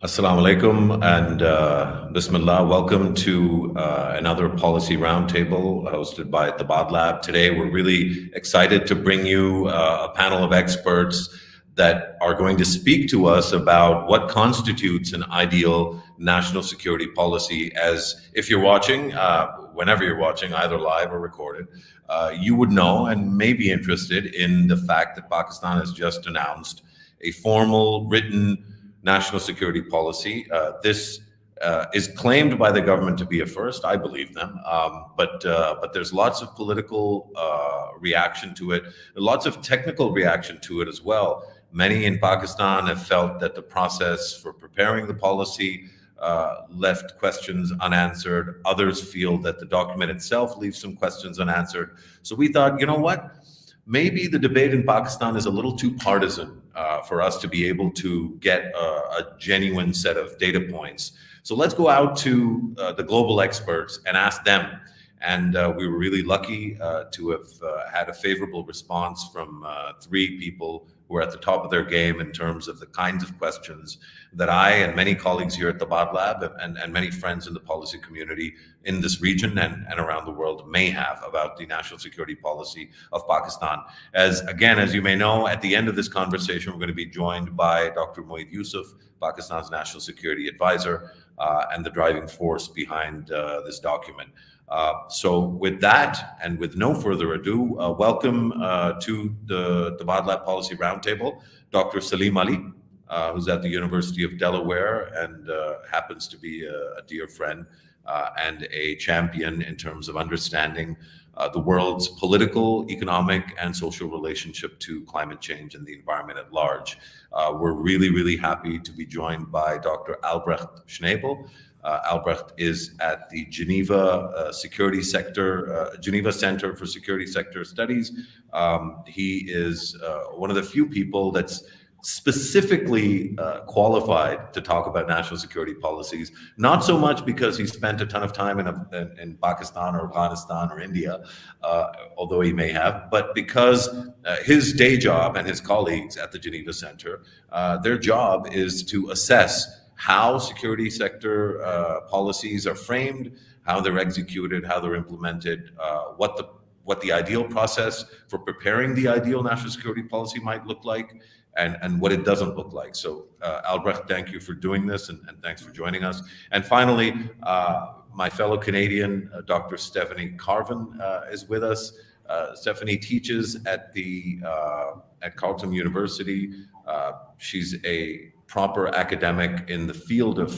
Assalamu alaikum and Bismillah. Welcome to another policy roundtable hosted by the Bod Lab. Today, we're really excited to bring you a panel of experts that are going to speak to us about what constitutes an ideal national security policy. As if you're watching, whenever you're watching, either live or recorded, you would know and may be interested in the fact that Pakistan has just announced a formal written national security policy. This is claimed by the government to be a first. I believe them, but there's lots of political reaction to it, lots of technical reaction to it as well. Many in Pakistan have felt that the process for preparing the policy left questions unanswered. Others feel that the document itself leaves some questions unanswered. So we thought, you know what? Maybe the debate in Pakistan is a little too partisan for us to be able to get a genuine set of data points. So let's go out to the global experts and ask them. And we were really lucky to have had a favorable response from three people who are at the top of their game in terms of the kinds of questions that I and many colleagues here at the Bod Lab and many friends in the policy community in this region and around the world may have about the national security policy of Pakistan. As you may know, at the end of this conversation, we're going to be joined by Dr. Moeed Yusuf, Pakistan's national security advisor, and the driving force behind this document. So with that, and with no further ado, welcome to the Bod Lab Policy Roundtable, Dr. Saleem Ali, who's at the University of Delaware and happens to be a dear friend and a champion in terms of understanding the world's political, economic, and social relationship to climate change and the environment at large. We're really, really happy to be joined by Dr. Albrecht Schnabel. Albrecht is at the Geneva Geneva Center for Security Sector Studies. He is one of the few people that's specifically qualified to talk about national security policies, not so much because he spent a ton of time in Pakistan or Afghanistan or India, although he may have, but because his day job and his colleagues at the Geneva Center, their job is to assess how security sector policies are framed, how they're executed, how they're implemented, what the ideal process for preparing the ideal national security policy might look like, and what it doesn't look like. So Albrecht, thank you for doing this, and thanks for joining us. And finally, my fellow Canadian, Dr. Stephanie Carvin, is with us. Stephanie teaches at Carleton University. She's a proper academic in the field of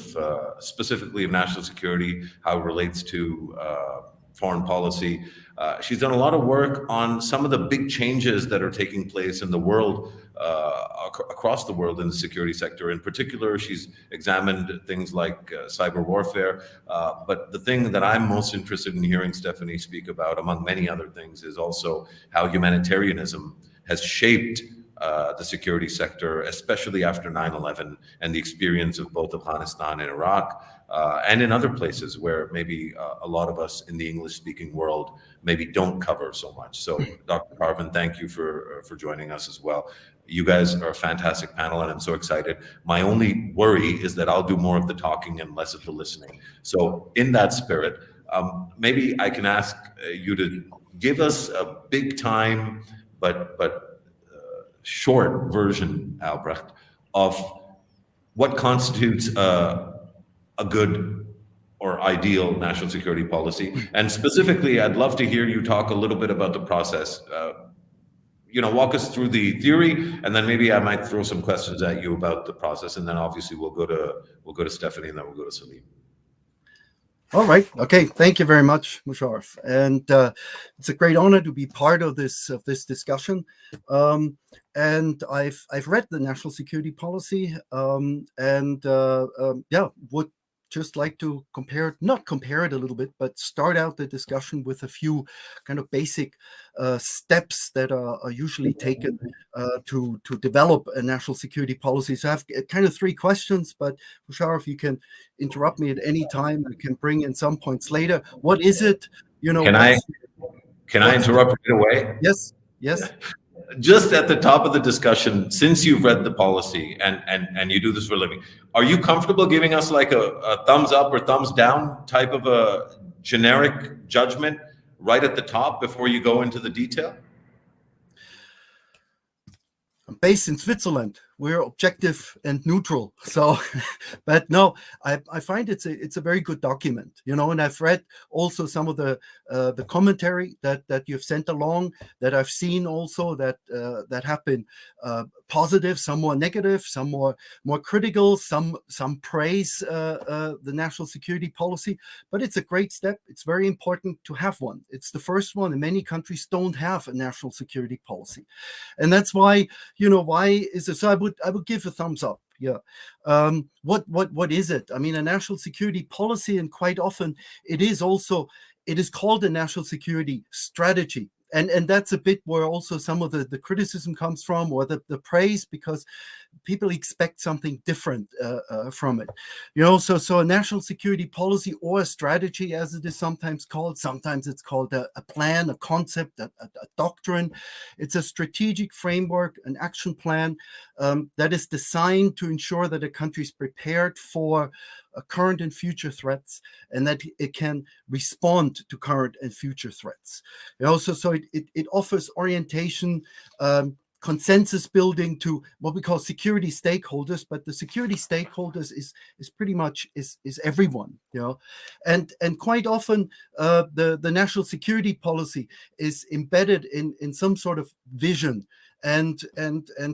specifically of national security, how it relates to foreign policy. She's done a lot of work on some of the big changes that are taking place in the world, across the world in the security sector. In particular, she's examined things like cyber warfare. But the thing that I'm most interested in hearing Stephanie speak about, among many other things, is also how humanitarianism has shaped the security sector, especially after 9/11 and the experience of both Afghanistan and Iraq, and in other places where maybe a lot of us in the English-speaking world maybe don't cover so much. So, Dr. Carvin, thank you for joining us as well. You guys are a fantastic panel, and I'm so excited. My only worry is that I'll do more of the talking and less of the listening. So, in that spirit, maybe I can ask you to give us a big time, but short version, Albrecht, of what constitutes a good or ideal national security policy. And specifically, I'd love to hear you talk a little bit about the process. Walk us through the theory, and then maybe I might throw some questions at you about the process, and then obviously we'll go to Stephanie, and then we'll go to Saleem. All right. Okay. Thank you very much, Musharraf. And it's a great honor to be part of this discussion. And I've read the national security policy, would just like to not compare it a little bit, but start out the discussion with a few kind of basic steps that are usually taken to develop a national security policy. So I have kind of three questions, but Musharraf, you can interrupt me at any time. You can bring in some points later. What is it? Can I interrupt right away? Yes. just at the top of the discussion, since you've read the policy and you do this for a living, are you comfortable giving us like a thumbs up or thumbs down type of a generic judgment right at the top before you go into the detail? I'm based in Switzerland. We're objective and neutral. So, but no, I find it's a very good document, you know. And I've read also some of the commentary that you've sent along, that I've seen also that have been positive, some more negative, some more critical, some praise the national security policy. But it's a great step. It's very important to have one. It's the first one, and many countries don't have a national security policy, and that's why, you know, why is it? So I would give a thumbs up. Yeah. What is it? I mean, a national security policy, and quite often it is called a national security strategy. And that's a bit where also some of the criticism comes from, or the praise, because people expect something different from it. You know, so a national security policy, or a strategy, as it is sometimes called. Sometimes it's called a plan, a concept, a doctrine. It's a strategic framework, an action plan that is designed to ensure that a country is prepared for current and future threats, and that it can respond to current and future threats. You know, so it offers orientation, consensus building to what we call security stakeholders, but the security stakeholders is pretty much is everyone, you know. And quite often the national security policy is embedded in some sort of vision. And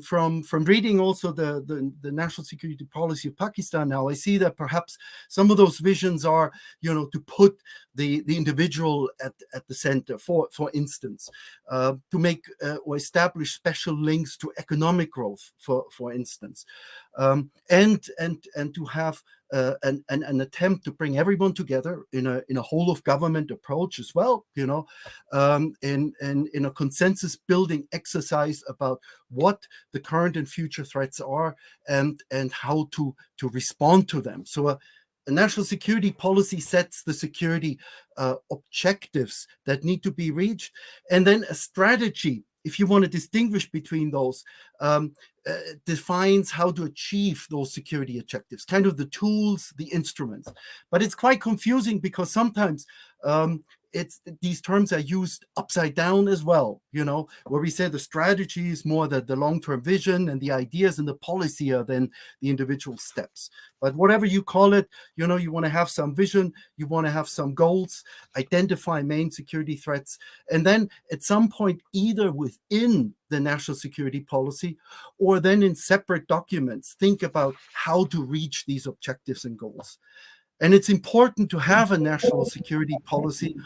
from reading also the national security policy of Pakistan now, I see that perhaps some of those visions are, you know, to put the individual at the center, for instance, to make or establish special links to economic growth, for instance, and to have an attempt to bring everyone together in a whole of government approach as well, you know, in a consensus building exercise about what the current and future threats are, and how to respond to them. So a national security policy sets the security objectives that need to be reached, and then a strategy, if you want to distinguish between those, defines how to achieve those security objectives, kind of the tools, the instruments. But it's quite confusing, because sometimes these terms are used upside down as well, you know, where we say the strategy is more the long-term vision, and the ideas and the policy are then the individual steps. But whatever you call it, you know, you want to have some vision, you want to have some goals, identify main security threats, and then at some point, either within the national security policy or then in separate documents, think about how to reach these objectives and goals. And it's important to have a national security policy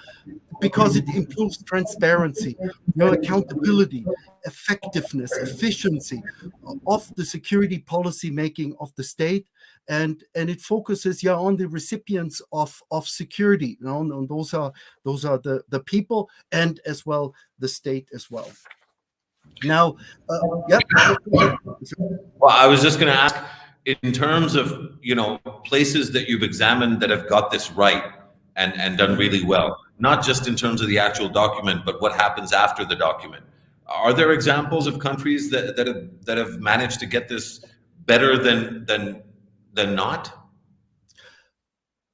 because it improves transparency, you know, accountability, effectiveness, efficiency of the security policy making of the state, and it focuses on the recipients of security. You know, and those are the people, and as well the state as well. Now, yeah. Well, I was just going to ask, in terms of, you know, places that you've examined that have got this right and done really well, not just in terms of the actual document, but what happens after the document. Are there examples of countries that have managed to get this better than not?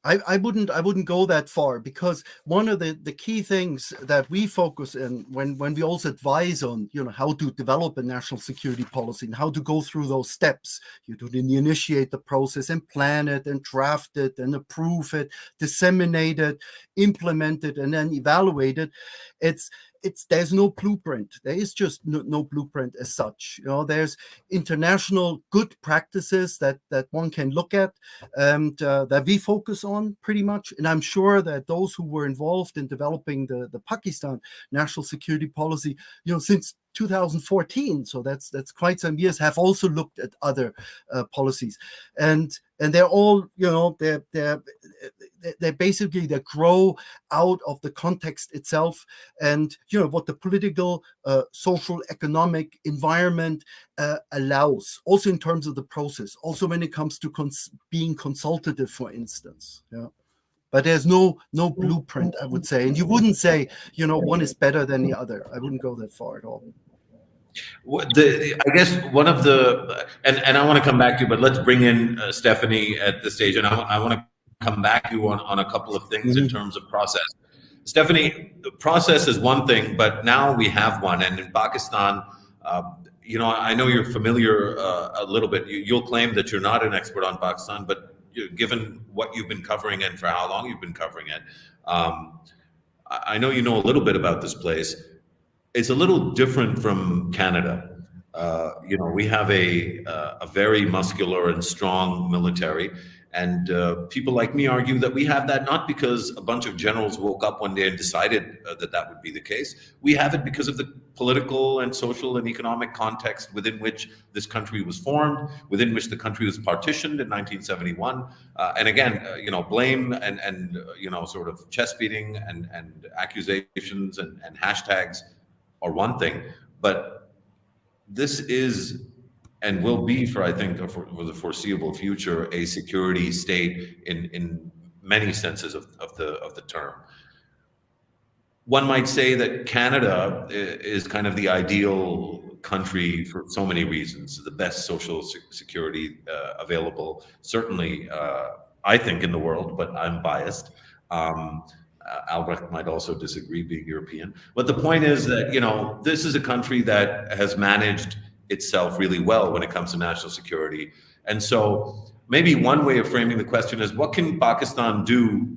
I wouldn't go that far, because one of the key things that we focus in when we also advise on, you know, how to develop a national security policy and how to go through those steps, you to initiate the process and plan it and draft it and approve it, disseminate it, implement it, and then evaluate it. There's no blueprint. There is just no blueprint as such. You know, there's international good practices that one can look at, and that we focus on pretty much. And I'm sure that those who were involved in developing the Pakistan national security policy, you know, since 2014, so that's quite some years, have also looked at other policies, and they're all, you know, they basically grow out of the context itself, and, you know, what the political, social, economic environment allows, also in terms of the process, also when it comes to being consultative, for instance. Yeah. But there's no blueprint, I would say. And you wouldn't say, you know, one is better than the other. I wouldn't go that far at all. I guess one of the, and I want to come back to you, but let's bring in Stephanie at this stage, and I want to come back to you on a couple of things in terms of process. Stephanie, the process is one thing, but now we have one, and in Pakistan, I know you're familiar a little bit. You'll claim that you're not an expert on Pakistan, but given what you've been covering and for how long you've been covering it, I know you know a little bit about this place. It's a little different from Canada. We have a very muscular and strong military, and people like me argue that we have that not because a bunch of generals woke up one day and decided that would be the case. We have it because of the political and social and economic context within which this country was formed, within which the country was partitioned in 1971. And again, blame and sort of chest beating and accusations and hashtags are one thing, but this is and will be for, I think, for the foreseeable future, a security state in many senses of the term. One might say that Canada is kind of the ideal country for so many reasons, the best social security available, certainly, I think, in the world, but I'm biased. Albrecht might also disagree, being European. But the point is that, this is a country that has managed itself really well when it comes to national security. And so maybe one way of framing the question is, what can Pakistan do?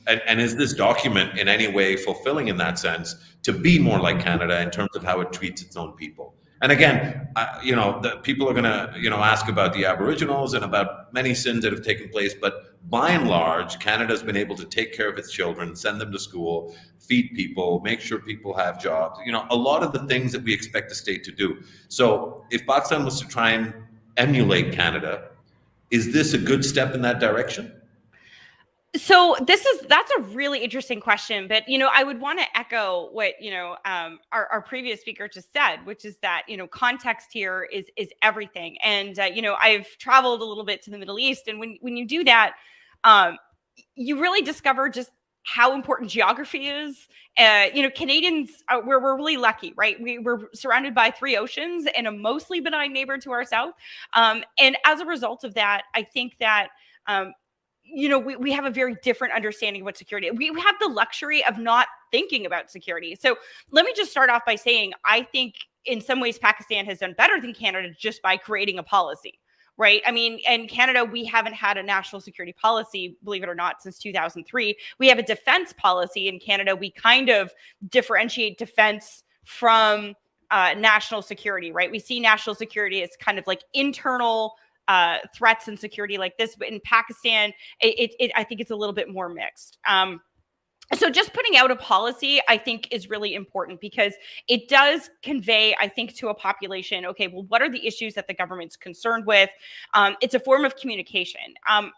And is this document in any way fulfilling in that sense to be more like Canada in terms of how it treats its own people? And again, the people are going to, ask about the Aboriginals and about many sins that have taken place. But by and large, Canada's been able to take care of its children, send them to school, feed people, make sure people have jobs, a lot of the things that we expect the state to do. So if Pakistan was to try and emulate Canada, is this a good step in that direction? So that's a really interesting question, but I would want to echo what our previous speaker just said, which is that context here is everything. And I've traveled a little bit to the Middle East, and when you do that, you really discover just how important geography is. Canadians, we're really lucky, right? We're surrounded by 3 oceans and a mostly benign neighbor to our south, and as a result of that, I think that. We have a very different understanding of what security is. We have the luxury of not thinking about security. So let me just start off by saying, I think in some ways, Pakistan has done better than Canada just by creating a policy, right? I mean, in Canada, we haven't had a national security policy, believe it or not, since 2003. We have a defense policy in Canada. We kind of differentiate defense from national security, right? We see national security as kind of like internal threats and security like this, but in Pakistan, I think it's a little bit more mixed. So just putting out a policy, I think, is really important because it does convey, I think, to a population, okay, well, what are the issues that the government's concerned with? It's a form of communication. And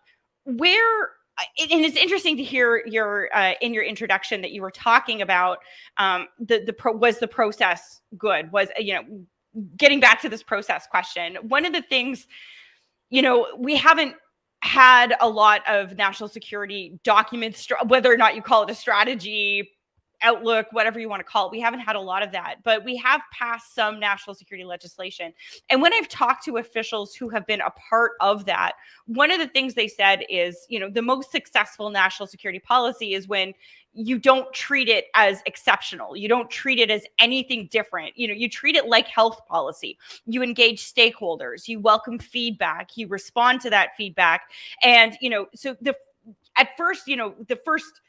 it's interesting to hear in your introduction that you were talking about was the process good? Was getting back to this process question. One of the things. We haven't had a lot of national security documents, whether or not you call it a strategy, outlook, whatever you want to call it. We haven't had a lot of that, but we have passed some national security legislation. And when I've talked to officials who have been a part of that, one of the things they said is, the most successful national security policy is when you don't treat it as exceptional. You don't treat it as anything different. You treat it like health policy. You engage stakeholders, you welcome feedback, you respond to that feedback. And, so the first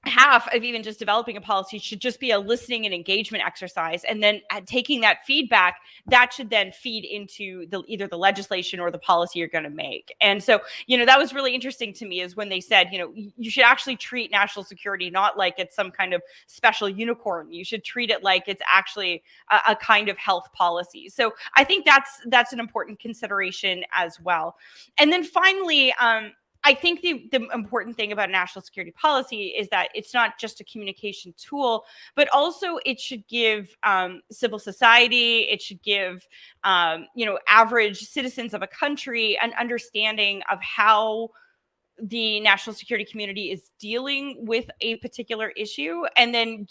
half of even just developing a policy should just be a listening and engagement exercise. And then taking that feedback, that should then feed into either the legislation or the policy you're going to make. And so, that was really interesting to me is when they said, you should actually treat national security not like it's some kind of special unicorn. You should treat it like it's actually a kind of health policy. So I think that's an important consideration as well. And then finally, I think the important thing about national security policy is that it's not just a communication tool, but also it should give civil society, it should give average citizens of a country an understanding of how the national security community is dealing with a particular issue, and then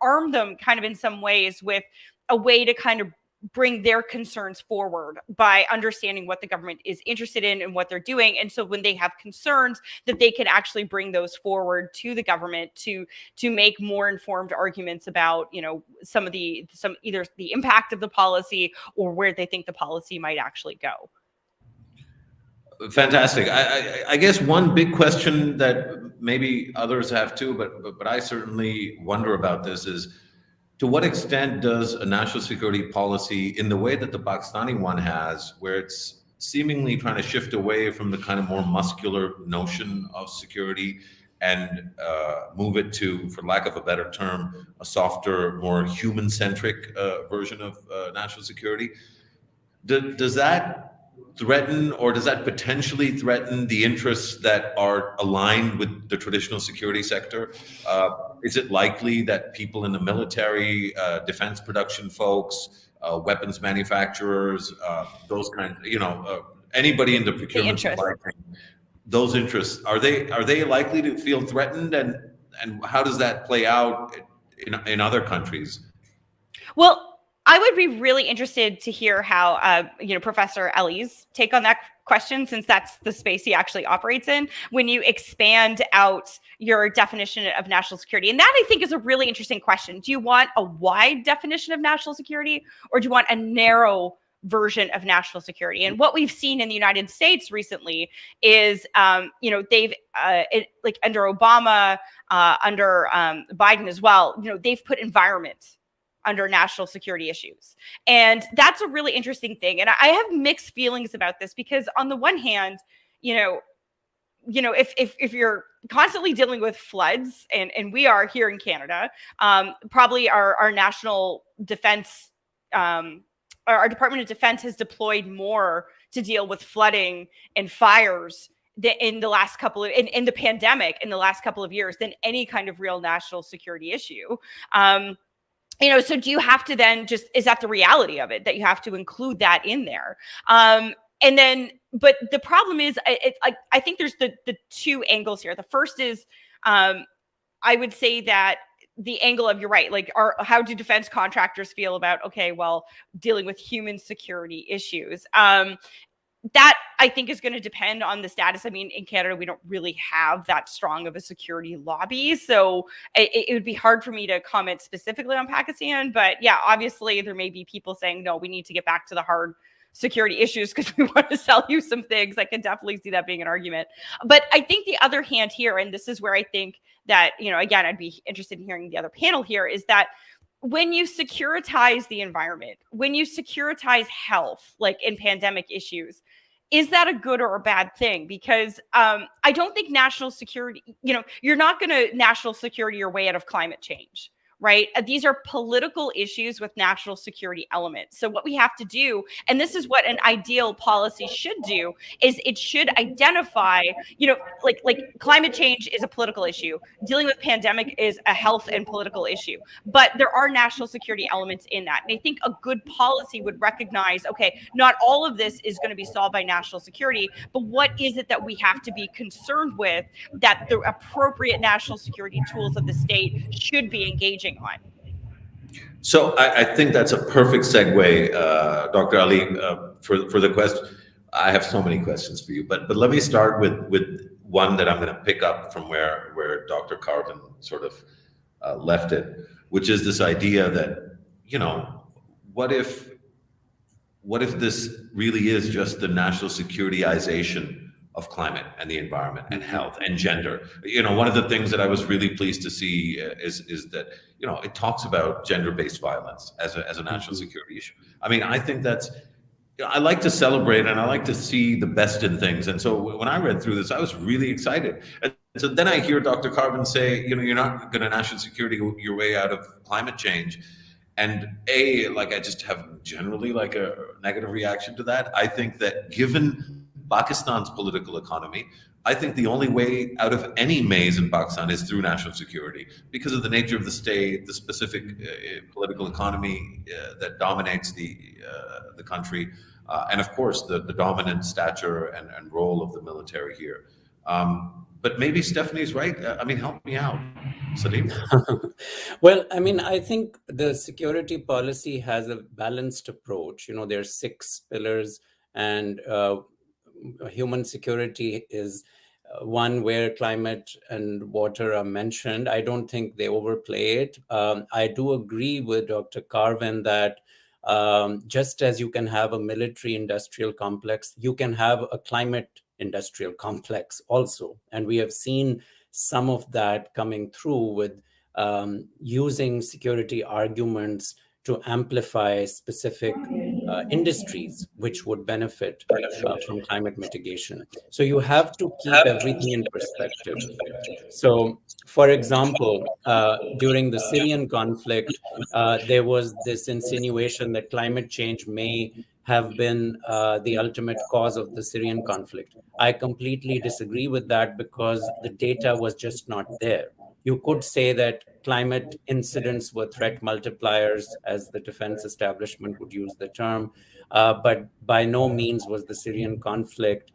arm them kind of in some ways with a way to kind of bring their concerns forward by understanding what the government is interested in and what they're doing. And so when they have concerns, that they can actually bring those forward to the government to make more informed arguments about, some either the impact of the policy or where they think the policy might actually go. Fantastic. I guess one big question that maybe others have too, but I certainly wonder about this is, to what extent does a national security policy, in the way that the Pakistani one has, where it's seemingly trying to shift away from the kind of more muscular notion of security and move it to, for lack of a better term, a softer, more human-centric version of national security, does that threaten, or does that potentially threaten the interests that are aligned with the traditional security sector? Is it likely that people in the military, defense production folks, weapons manufacturers, those kinds, anybody in the procurement supply chain, those interests, are they likely to feel threatened, and how does that play out in other countries? Well, I would be really interested to hear how, Professor Ellie's take on that question, since that's the space he actually operates in, when you expand out your definition of national security. And that, I think, is a really interesting question. Do you want a wide definition of national security, or do you want a narrow version of national security? And what we've seen in the United States recently is, they've, under Obama, under Biden as well, they've put environment under national security issues. And that's a really interesting thing. And I have mixed feelings about this, because on the one hand, if you're constantly dealing with floods, and we are here in Canada, probably our national defense, our Department of Defense has deployed more to deal with flooding and fires in the last couple of, in the pandemic, in the last couple of years, than any kind of real national security issue. So do you have to then is that the reality of it, that you have to include that in there? But the problem is, I think there's the two angles here. The first is, I would say that the angle of, you're right, how do defense contractors feel about, dealing with human security issues? That, I think, is going to depend on the status. I mean, in Canada, we don't really have that strong of a security lobby, so it would be hard for me to comment specifically on Pakistan. But yeah, obviously, there may be people saying, no, we need to get back to the hard security issues because we want to sell you some things. I can definitely see that being an argument. But I think the other hand here, and this is where I think that, again, I'd be interested in hearing the other panel here, is that when you securitize the environment, when you securitize health, like in pandemic issues, is that a good or a bad thing? Because I don't think national security, you're not going to national security your way out of climate change, right? These are political issues with national security elements. So what we have to do, and this is what an ideal policy should do, is it should identify, like climate change is a political issue. Dealing with pandemic is a health and political issue. But there are national security elements in that. And I think a good policy would recognize, okay, not all of this is going to be solved by national security, but what is it that we have to be concerned with that the appropriate national security tools of the state should be engaging on? So I think that's a perfect segue, Dr. Ali, for the question. I have so many questions for you, but let me start with one that I'm going to pick up from where Dr. Carvin sort of left it, which is this idea that, what if this really is just the national securityization of climate and the environment and health and gender? One of the things that I was really pleased to see is that, it talks about gender-based violence as a national security issue. I mean, I think that's, I like to celebrate and I like to see the best in things. And so when I read through this, I was really excited. And so then I hear Dr. Carvin say, you're not going to national security your way out of climate change. And I just have generally a negative reaction to that. I think that given Pakistan's political economy, I think the only way out of any maze in Pakistan is through national security, because of the nature of the state, the specific political economy that dominates the country, and of course the dominant stature and role of the military here. But maybe Stephanie's right. Help me out. Saleem? Well, I mean, I think the security policy has a balanced approach. There are 6 pillars, and human security is one where climate and water are mentioned. I don't think they overplay it. I do agree with Dr. Carvin that just as you can have a military industrial complex, you can have a climate industrial complex also. And we have seen some of that coming through with using security arguments to amplify specific industries which would benefit from climate mitigation. So you have to keep everything in perspective. So, for example, during the Syrian conflict, there was this insinuation that climate change may have been the ultimate cause of the Syrian conflict. I completely disagree with that because the data was just not there. You could say that climate incidents were threat multipliers, as the defense establishment would use the term, but by no means was the Syrian conflict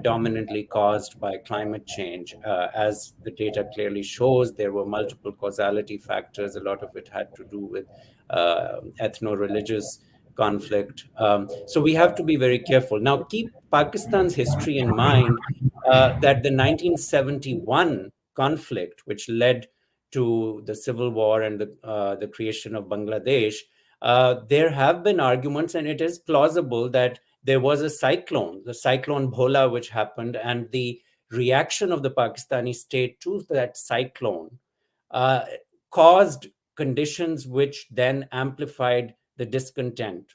dominantly caused by climate change. As the data clearly shows, there were multiple causality factors. A lot of it had to do with ethno-religious conflict. So we have to be very careful. Now, keep Pakistan's history in mind, that the 1971 conflict, which led to the civil war and the creation of Bangladesh, there have been arguments, and it is plausible that there was a cyclone, the cyclone Bhola, which happened, and the reaction of the Pakistani state to that cyclone caused conditions which then amplified the discontent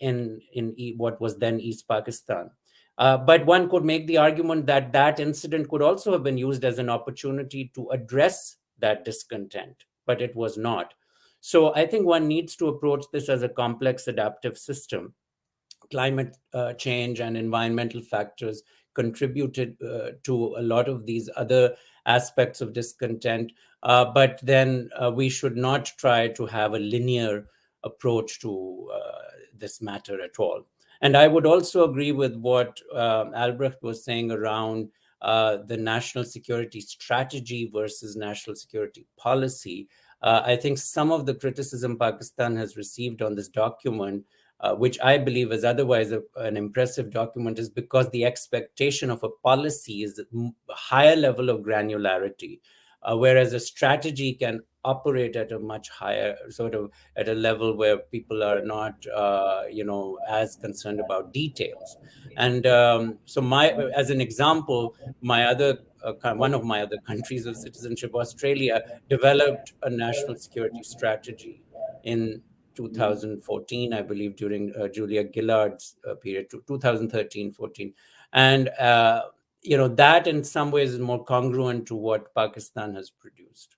in what was then East Pakistan. But one could make the argument that that incident could also have been used as an opportunity to address that discontent, but it was not. So I think one needs to approach this as a complex adaptive system. Climate change and environmental factors contributed to a lot of these other aspects of discontent, but then we should not try to have a linear approach to this matter at all. And I would also agree with what Albrecht was saying around the national security strategy versus national security policy. I think some of the criticism Pakistan has received on this document, which I believe is otherwise an impressive document, is because the expectation of a policy is a higher level of granularity, whereas a strategy can operate at a much higher sort of at a level where people are not as concerned about details. And so as an example, one of my other countries of citizenship, Australia, developed a national security strategy in 2014, I believe, during Julia Gillard's period, 2013-14. And that in some ways is more congruent to what Pakistan has produced.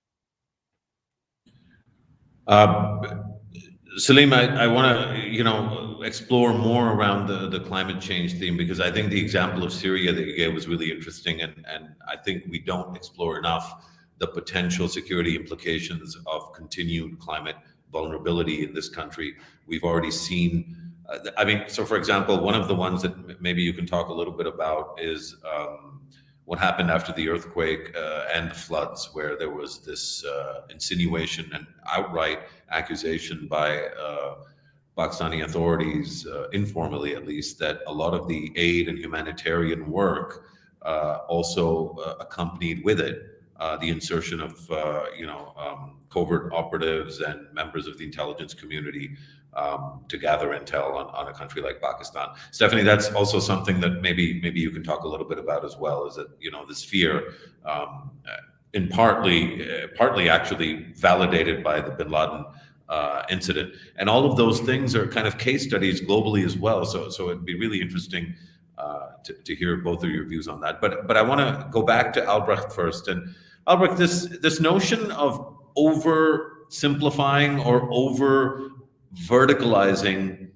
Saleem, I want to, explore more around the climate change theme, because I think the example of Syria that you gave was really interesting, and I think we don't explore enough the potential security implications of continued climate vulnerability in this country. We've already seen, so for example, one of the ones that maybe you can talk a little bit about is what happened after the earthquake and the floods, where there was this insinuation and outright accusation by Pakistani authorities, informally at least, that a lot of the aid and humanitarian work also accompanied with it the insertion of covert operatives and members of the intelligence community to gather intel on a country like Pakistan. Stephanie, that's also something that maybe you can talk a little bit about as well, is that this fear, in partly actually validated by the Bin Laden incident, and all of those things are kind of case studies globally as well. So it'd be really interesting to hear both of your views on that. But I want to go back to Albrecht first. And Albrecht, this notion of oversimplifying or over verticalizing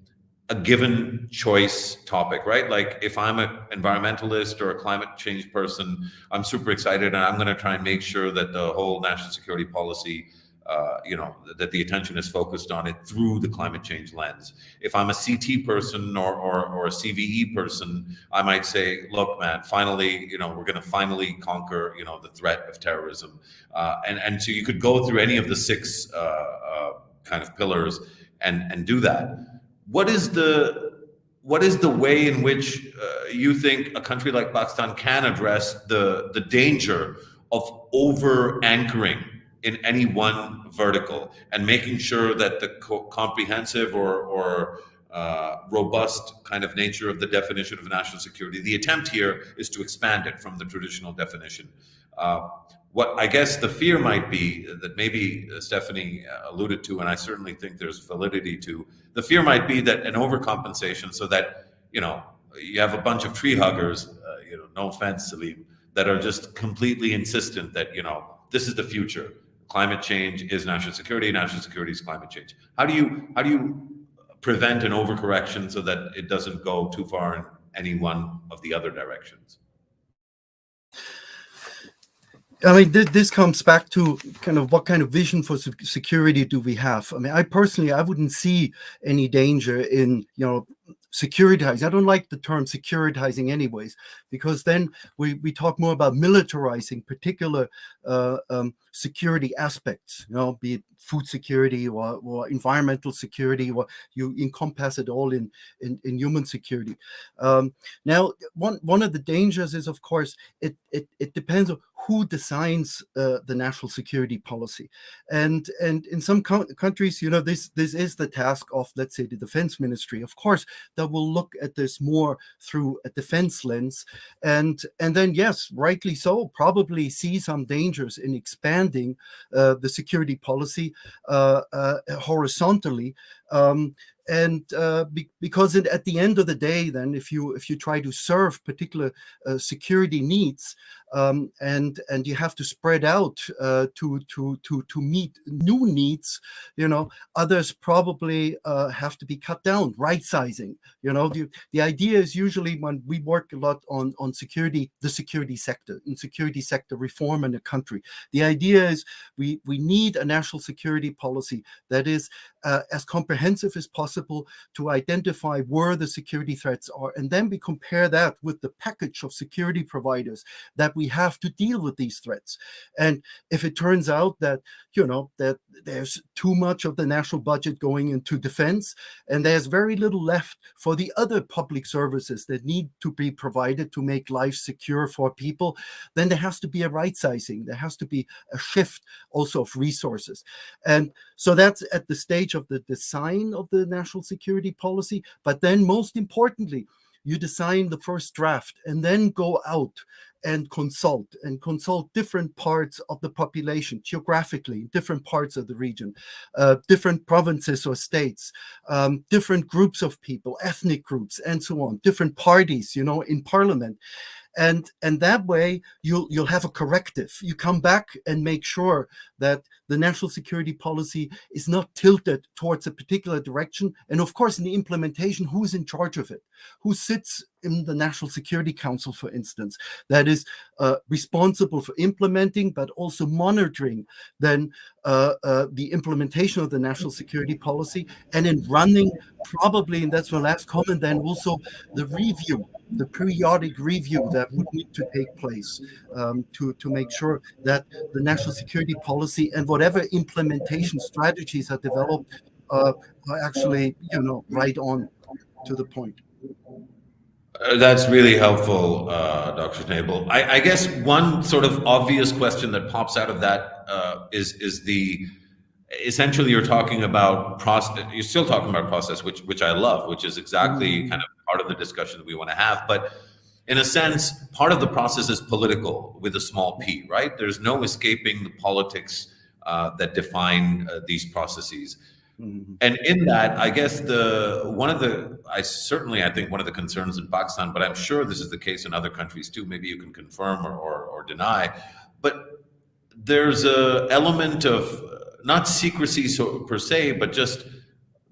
a given choice topic, right? Like if I'm an environmentalist or a climate change person, I'm super excited and I'm going to try and make sure that the whole national security policy that the attention is focused on it through the climate change lens. If I'm a CT person or a CVE person, I might say, look, man, finally, we're going to finally conquer, the threat of terrorism. And so you could go through any of the six kind of pillars and do that. What is the way in which you think a country like Pakistan can address the danger of over anchoring in any one vertical and making sure that the comprehensive or robust kind of nature of the definition of national security, the attempt here is to expand it from the traditional definition. What I guess the fear might be that maybe Stephanie alluded to, and I certainly think there's validity to, the fear might be that an overcompensation so that, you have a bunch of tree huggers, no offense, Saleem, that are just completely insistent that, this is the future. Climate change is national security is climate change. How do you prevent an overcorrection so that it doesn't go too far in any one of the other directions? I mean, this comes back to kind of what kind of vision for security do we have? I mean, I wouldn't see any danger in, securitizing. I don't like the term securitizing anyways, because then we talk more about militarizing particular security aspects, be it food security or environmental security, or you encompass it all in human security. Now, one of the dangers is, of course, it depends on who designs the national security policy, and in some countries, this is the task of, let's say, the defense ministry, of course, that will look at this more through a defense lens, and then, yes, rightly so, probably see some dangers in expanding the security policy horizontally. Because at the end of the day, then if you try to serve particular security needs, and you have to spread out to meet new needs, others probably have to be cut down. Right sizing, the idea is usually, when we work a lot on security, the security sector reform in a country, the idea is we need a national security policy that is as comprehensive as possible to identify where the security threats are, and then we compare that with the package of security providers that we have to deal with these threats. And if it turns out that that there's too much of the national budget going into defense, and there's very little left for the other public services that need to be provided to make life secure for people, then there has to be a right sizing. There has to be a shift also of resources. And so that's at the stage of the design of the national security policy. But then, most importantly, you design the first draft and then go out and consult different parts of the population geographically, different parts of the region, different provinces or states, different groups of people, ethnic groups, and so on, different parties, in parliament. And that way you'll have a corrective. You come back and make sure that the national security policy is not tilted towards a particular direction. And of course, in the implementation, who's in charge of it? Who sits in the National Security Council, for instance, that is responsible for implementing, but also monitoring then the implementation of the national security policy, and in running probably, and that's my last comment, then also the review, the periodic review that would need to take place to make sure that the national security policy and whatever implementation strategies are developed are actually, right on to the point. That's really helpful, Dr. Schnabel. I guess one sort of obvious question that pops out of that is essentially you're talking about process. You're still talking about process, which I love, which is exactly kind of part of the discussion that we want to have. But in a sense, part of the process is political with a small p, right? There's no escaping the politics that define these processes. Mm-hmm. And in that, I guess I think one of the concerns in Pakistan, but I'm sure this is the case in other countries too, maybe you can confirm or deny, but there's a element of not secrecy per se, but just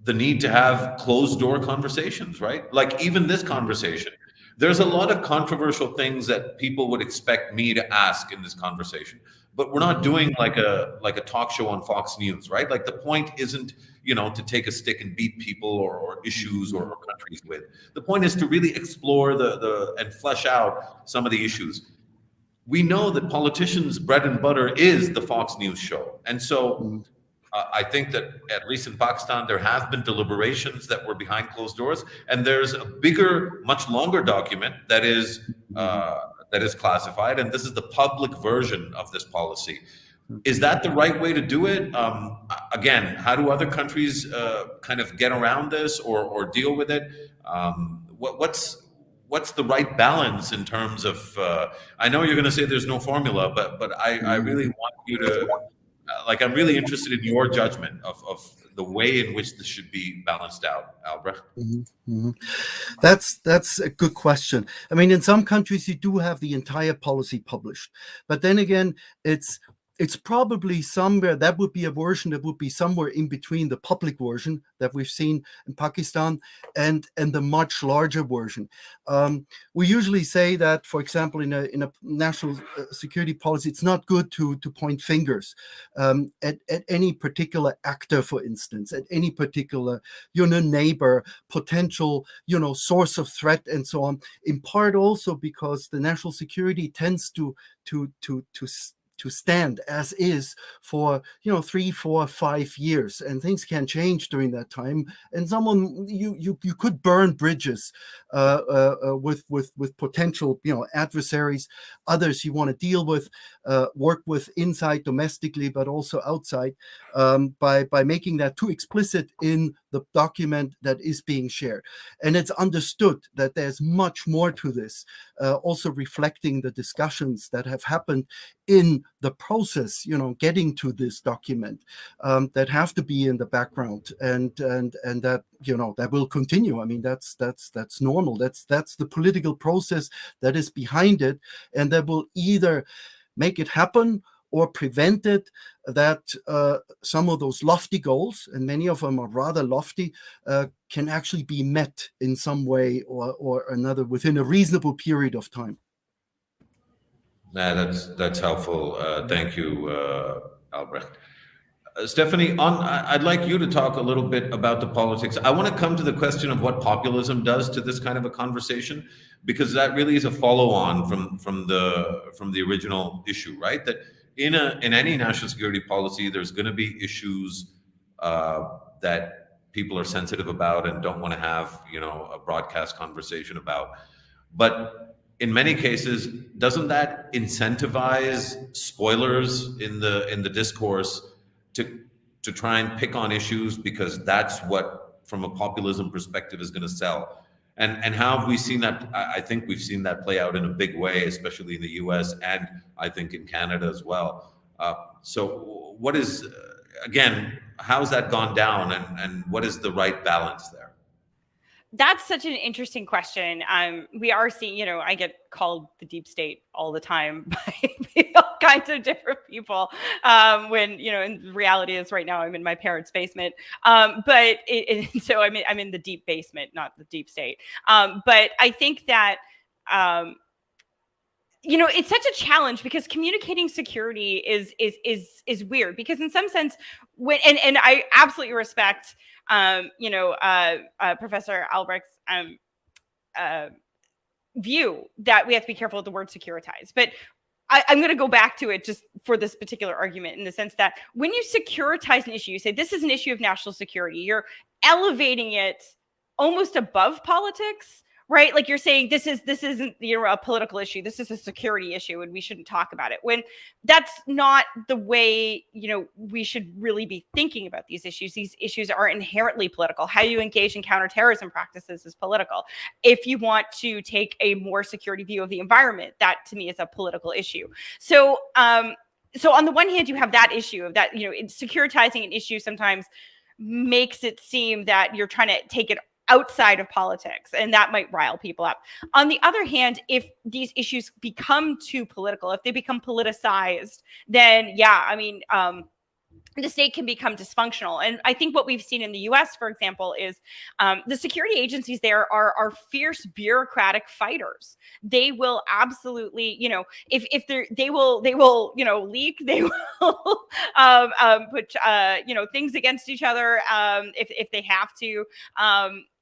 the need to have closed door conversations, right? Like even this conversation, There's a lot of controversial things that people would expect me to ask in this conversation, but we're not doing like a talk show on Fox News, right? Like the point isn't, to take a stick and beat people or issues or countries with. The point is to really explore and flesh out some of the issues. We know that politicians' bread and butter is the Fox News show, and so I think that at least in Pakistan, there have been deliberations that were behind closed doors, and there's a bigger, much longer document that is classified, and this is the public version of this policy. Is that the right way to do it? Again, how do other countries kind of get around this or deal with it? What's the right balance in terms of? I know you're going to say there's no formula, but I really want you to. I'm really interested in your judgment of the way in which this should be balanced out, Albrecht. That's a good question. I mean, in some countries you do have the entire policy published, but then again, it's probably somewhere that would be a version that would be somewhere in between the public version that we've seen in Pakistan and the much larger version. We usually say that, for example, in a national security policy, it's not good to point fingers at any particular actor, for instance, at any particular neighbor, potential source of threat, and so on. In part also because the national security tends to stand as is for 3, 4, 5 years, and things can change during that time. And you could burn bridges with potential adversaries, others you want to deal with, work with inside domestically, but also outside, by making that too explicit in the document that is being shared. And it's understood that there's much more to this, also reflecting the discussions that have happened in the process, getting to this document, that have to be in the background, and that that will continue. I mean, that's normal. That's the political process that is behind it, and that will either make it happen or prevent it, that some of those lofty goals, and many of them are rather lofty, can actually be met in some way or another within a reasonable period of time. That's helpful. Thank you, Albrecht. Stephanie, I'd like you to talk a little bit about the politics. I want to come to the question of what populism does to this kind of a conversation, because that really is a follow-on from the original issue, right? That in any national security policy, there's going to be issues that people are sensitive about and don't want to have a broadcast conversation about. But in many cases, doesn't that incentivize spoilers in the discourse to try and pick on issues, because that's what, from a populism perspective, is going to sell? And how have we seen that? I think we've seen that play out in a big way, especially in the US and I think in Canada as well. So what is, again, how's that gone down, and what is the right balance there? That's such an interesting question. We are seeing, I get called the deep state all the time by all kinds of different people. When, in reality is right now I'm in my parents' basement. But so I'm in the deep basement, not the deep state. But I think that, it's such a challenge, because communicating security is weird, because in some sense, and I absolutely respect, Professor Albrecht's view that we have to be careful with the word securitize. But I'm going to go back to it just for this particular argument, in the sense that when you securitize an issue, you say this is an issue of national security, you're elevating it almost above politics. Right? Like you're saying, this isn't a political issue. This is a security issue, and we shouldn't talk about it. When that's not the way, we should really be thinking about these issues. These issues are inherently political. How you engage in counterterrorism practices is political. If you want to take a more security view of the environment, that to me is a political issue. So on the one hand, you have that issue of that, securitizing an issue sometimes makes it seem that you're trying to take it outside of politics, and that might rile people up. On the other hand, if these issues become too political, if they become politicized, then the state can become dysfunctional. And I think what we've seen in the US, for example, is the security agencies there are fierce bureaucratic fighters. They will absolutely, if they will, leak, they will put, things against each other if they have to.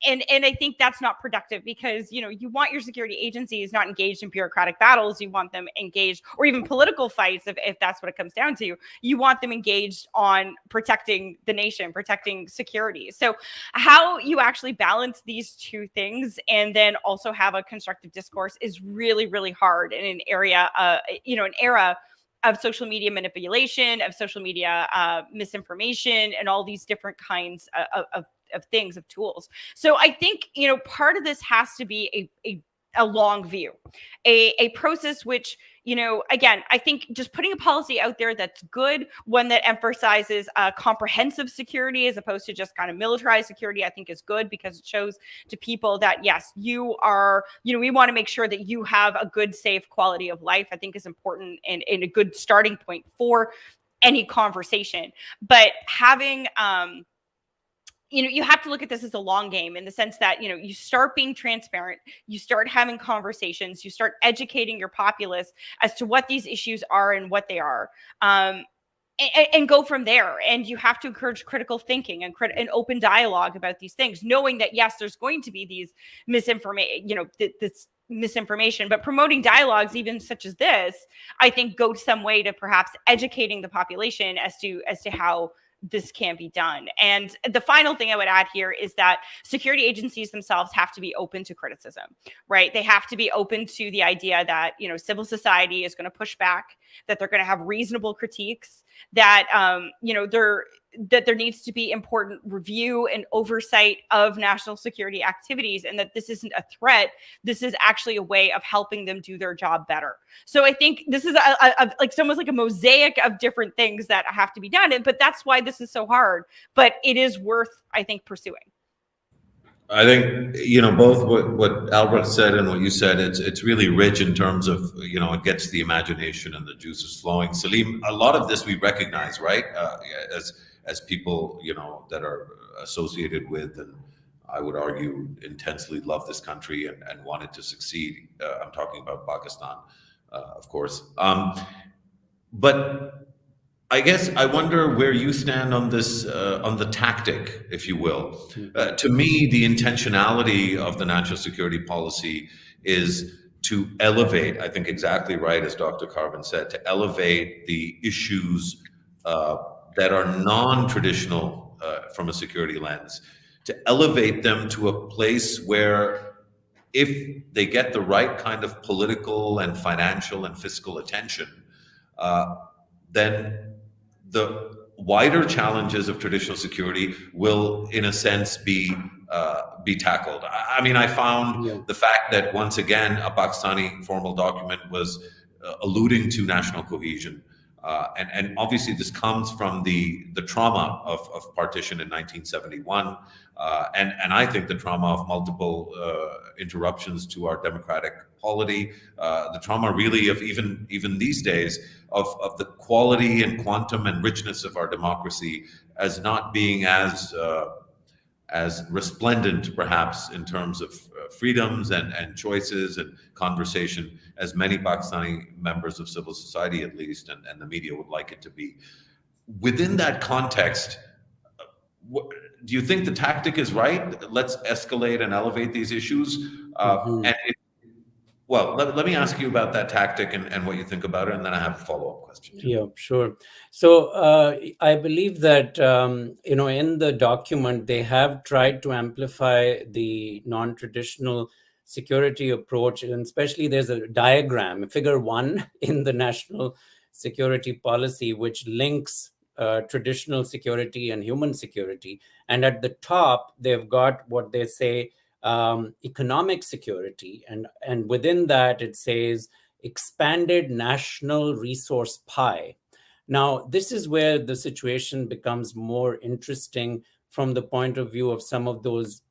And I think that's not productive, because, you want your security agencies not engaged in bureaucratic battles. You want them engaged, or even political fights, if that's what it comes down to. You want them engaged on protecting the nation, protecting security. So how you actually balance these two things and then also have a constructive discourse is really, really hard in an era of social media manipulation, of social media misinformation, and all these different kinds of things, of tools. So I think, part of this has to be a long view, a process which, again, I think just putting a policy out there that's good, one that emphasizes comprehensive security as opposed to just kind of militarized security, I think is good, because it shows to people that, yes, you are, we want to make sure that you have a good, safe quality of life, I think is important, and a good starting point for any conversation. But having, you have to look at this as a long game, in the sense that, you start being transparent, you start having conversations, you start educating your populace as to what these issues are and what they are, and go from there. And you have to encourage critical thinking and open dialogue about these things, knowing that, yes, there's going to be these this misinformation, but promoting dialogues, even such as this, I think go some way to perhaps educating the population as to how this can be done. And the final thing I would add here is that security agencies themselves have to be open to criticism, right? They have to be open to the idea that, civil society is going to push back, that they're going to have reasonable critiques, that, that there needs to be important review and oversight of national security activities, and that this isn't a threat. This is actually a way of helping them do their job better. So I think this is it's almost like a mosaic of different things that have to be done. But that's why this is so hard, but it is worth, I think, pursuing. I think, both what Albrecht said and what you said, it's really rich in terms of, it gets the imagination and the juices flowing. Saleem, a lot of this we recognize, right? As people, that are associated with, and I would argue intensely love this country and want it to succeed. I'm talking about Pakistan, of course. But I guess I wonder where you stand on this, on the tactic, if you will. To me, the intentionality of the national security policy is to elevate, I think exactly right, as Dr. Carvin said, to elevate the issues that are non-traditional from a security lens, to elevate them to a place where, if they get the right kind of political and financial and fiscal attention, then the wider challenges of traditional security will, in a sense, be tackled. I mean, I found the fact that, once again, a Pakistani formal document was alluding to national cohesion. And obviously this comes from the trauma of partition in 1971, and I think the trauma of multiple interruptions to our democratic polity, the trauma really of even these days of the quality and quantum and richness of our democracy as not being as resplendent, perhaps, in terms of freedoms and choices and conversation as many Pakistani members of civil society, at least, and the media would like it to be. Within that context, do you think the tactic is right? Let's escalate and elevate these issues. Let me ask you about that tactic and what you think about it, and then I have a follow-up question. Yeah, sure. So I believe that, in the document, they have tried to amplify the non-traditional security approach, and especially there's a diagram, figure 1 in the national security policy, which links traditional security and human security. And at the top, they've got what they say economic security, and within that it says expanded national resource pie. Now, this is where the situation becomes more interesting from the point of view of some of those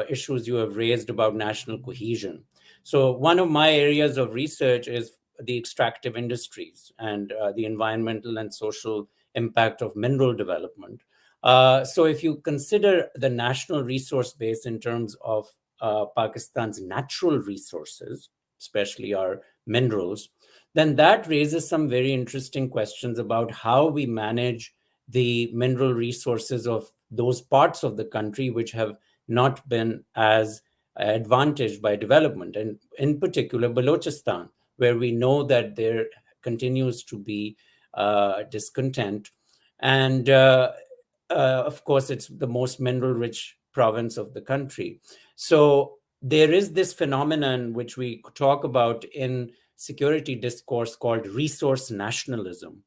issues you have raised about national cohesion. So one of my areas of research is the extractive industries and the environmental and social impact of mineral development. So if you consider the national resource base in terms of Pakistan's natural resources, especially our minerals, then that raises some very interesting questions about how we manage the mineral resources of those parts of the country which have not been as advantaged by development, and in particular Balochistan, where we know that there continues to be discontent. And of course, it's the most mineral-rich province of the country. So there is this phenomenon which we talk about in security discourse called resource nationalism.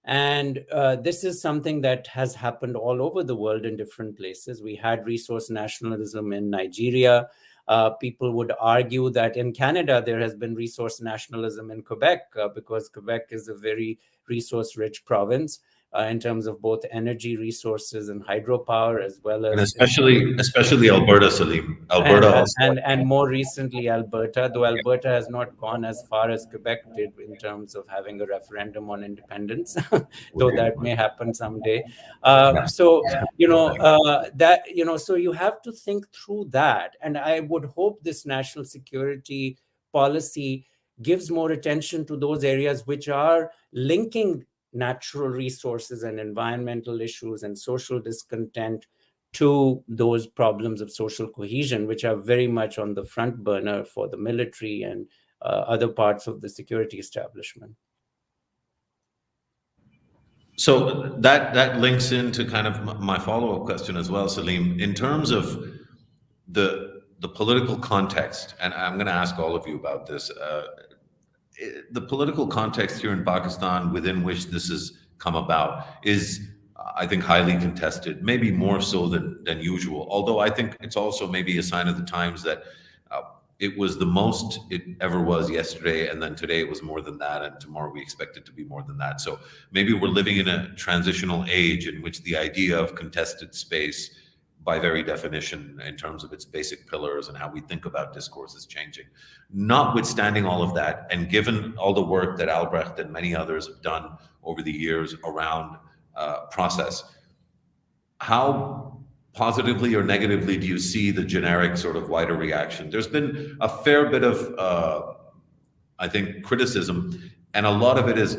And this is something that has happened all over the world in different places. We had resource nationalism in Nigeria. People would argue that in Canada, there has been resource nationalism in Quebec because Quebec is a very resource-rich province in terms of both energy resources and hydropower, as well as... And especially Alberta, Saleem. Alberta and more recently Alberta, though Alberta has not gone as far as Quebec did in terms of having a referendum on independence, though that may happen someday. So, so you have to think through that. And I would hope this national security policy gives more attention to those areas which are linking natural resources and environmental issues and social discontent to those problems of social cohesion, which are very much on the front burner for the military and other parts of the security establishment. So that links into kind of my follow-up question as well, Saleem. In terms of the political context, and I'm going to ask all of you about this, the political context here in Pakistan within which this has come about is, I think, highly contested, maybe more so than usual. Although I think it's also maybe a sign of the times that it was the most it ever was yesterday, and then today it was more than that, and tomorrow we expect it to be more than that. So maybe we're living in a transitional age in which the idea of contested space, by very definition, in terms of its basic pillars and how we think about discourse, is changing. Notwithstanding all of that, and given all the work that Albrecht and many others have done over the years around process, how positively or negatively do you see the generic sort of wider reaction? There's been a fair bit of, I think, criticism, and a lot of it is,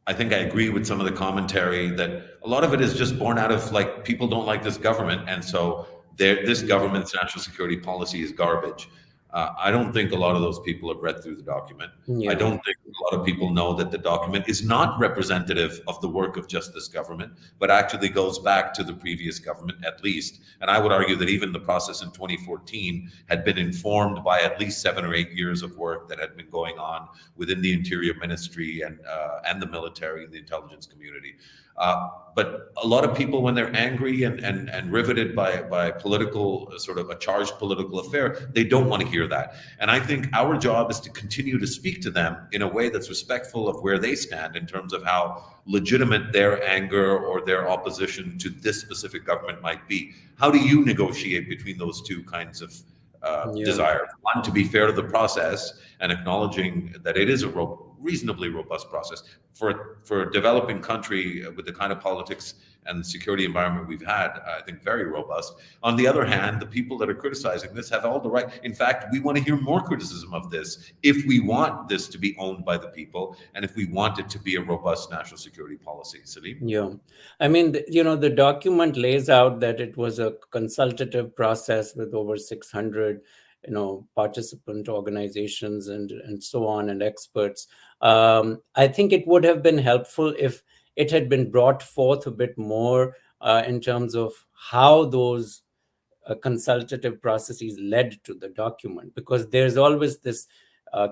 I think I agree with some of the commentary that a lot of it is just born out of, like, people don't like this government, and so this government's national security policy is garbage. I don't think a lot of those people have read through the document. Yeah. I don't think a lot of people know that the document is not representative of the work of just this government, but actually goes back to the previous government at least. And I would argue that even the process in 2014 had been informed by at least 7 or 8 years of work that had been going on within the Interior Ministry and the military and the intelligence community. But a lot of people, when they're angry and riveted by political, sort of a charged political affair, they don't want to hear that. And I think our job is to continue to speak to them in a way that's respectful of where they stand in terms of how legitimate their anger or their opposition to this specific government might be. How do you negotiate between those two kinds of desires? One, to be fair to the process and acknowledging that it is a reasonably robust process for a developing country with the kind of politics and security environment we've had. I think very robust. On the other hand, the people that are criticizing this have all the right. In fact, we want to hear more criticism of this if we want this to be owned by the people and if we want it to be a robust national security policy. Saleem? Yeah, I mean, the document lays out that it was a consultative process with over 600 participant organizations and so on, and experts. I think it would have been helpful if it had been brought forth a bit more in terms of how those consultative processes led to the document, because there's always this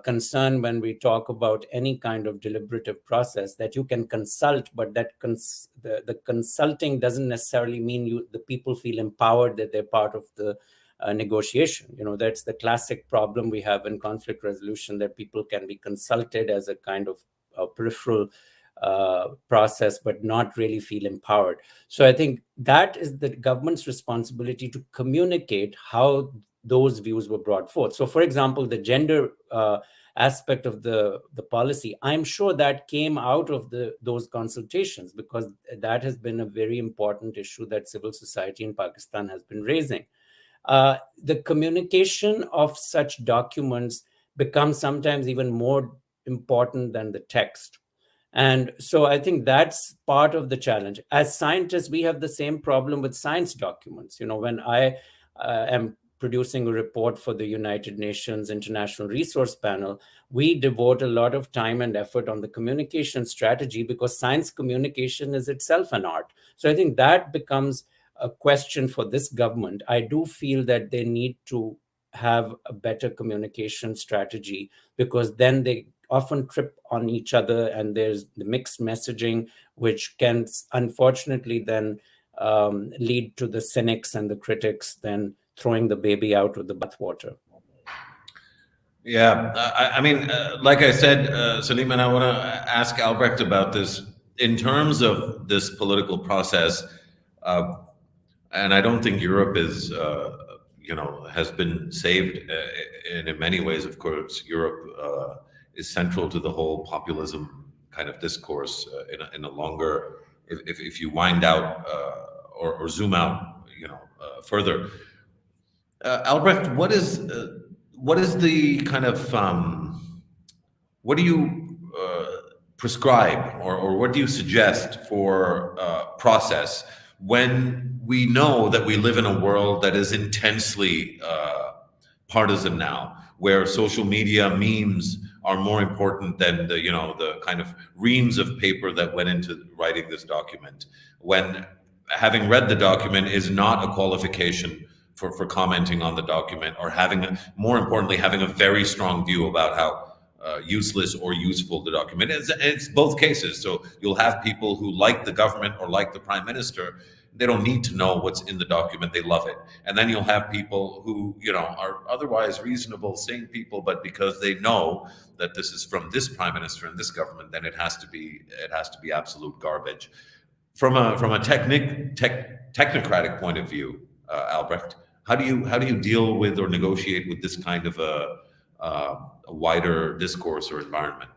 concern when we talk about any kind of deliberative process that you can consult, but that the consulting doesn't necessarily mean the people feel empowered that they're part of the negotiation. That's the classic problem we have in conflict resolution, that people can be consulted as a kind of peripheral process, but not really feel empowered. So I think that is the government's responsibility to communicate how those views were brought forth. So, for example, the gender aspect of the policy. I'm sure that came out of those consultations, because that has been a very important issue that civil society in Pakistan has been raising. The communication of such documents becomes sometimes even more important than the text. And so I think that's part of the challenge. As scientists, we have the same problem with science documents. When I am producing a report for the United Nations International Resource Panel, we devote a lot of time and effort on the communication strategy, because science communication is itself an art. So I think that becomes a question for this government. I do feel that they need to have a better communication strategy, because then they often trip on each other, and there's the mixed messaging, which can unfortunately then lead to the cynics and the critics then throwing the baby out with the bathwater. Yeah, I mean, like I said, Saleem, and I want to ask Albrecht about this in terms of this political process. And I don't think Europe is, has been saved in many ways. Of course, Europe is central to the whole populism kind of discourse in a longer, if you wind out or zoom out, further. Albrecht, what is the kind of what do you prescribe or what do you suggest for process when we know that we live in a world that is intensely partisan now, where social media memes are more important than the kind of reams of paper that went into writing this document, when having read the document is not a qualification for commenting on the document, or more importantly, having a very strong view about how useless or useful the document is. It's both cases. So you'll have people who like the government or like the prime minister. They don't need to know what's in the document. They love it. And then you'll have people who, are otherwise reasonable, sane people, but because they know that this is from this prime minister and this government, then it has to be absolute garbage. From a technocratic point of view, Albrecht, how do you deal with or negotiate with this kind of a wider discourse or environment?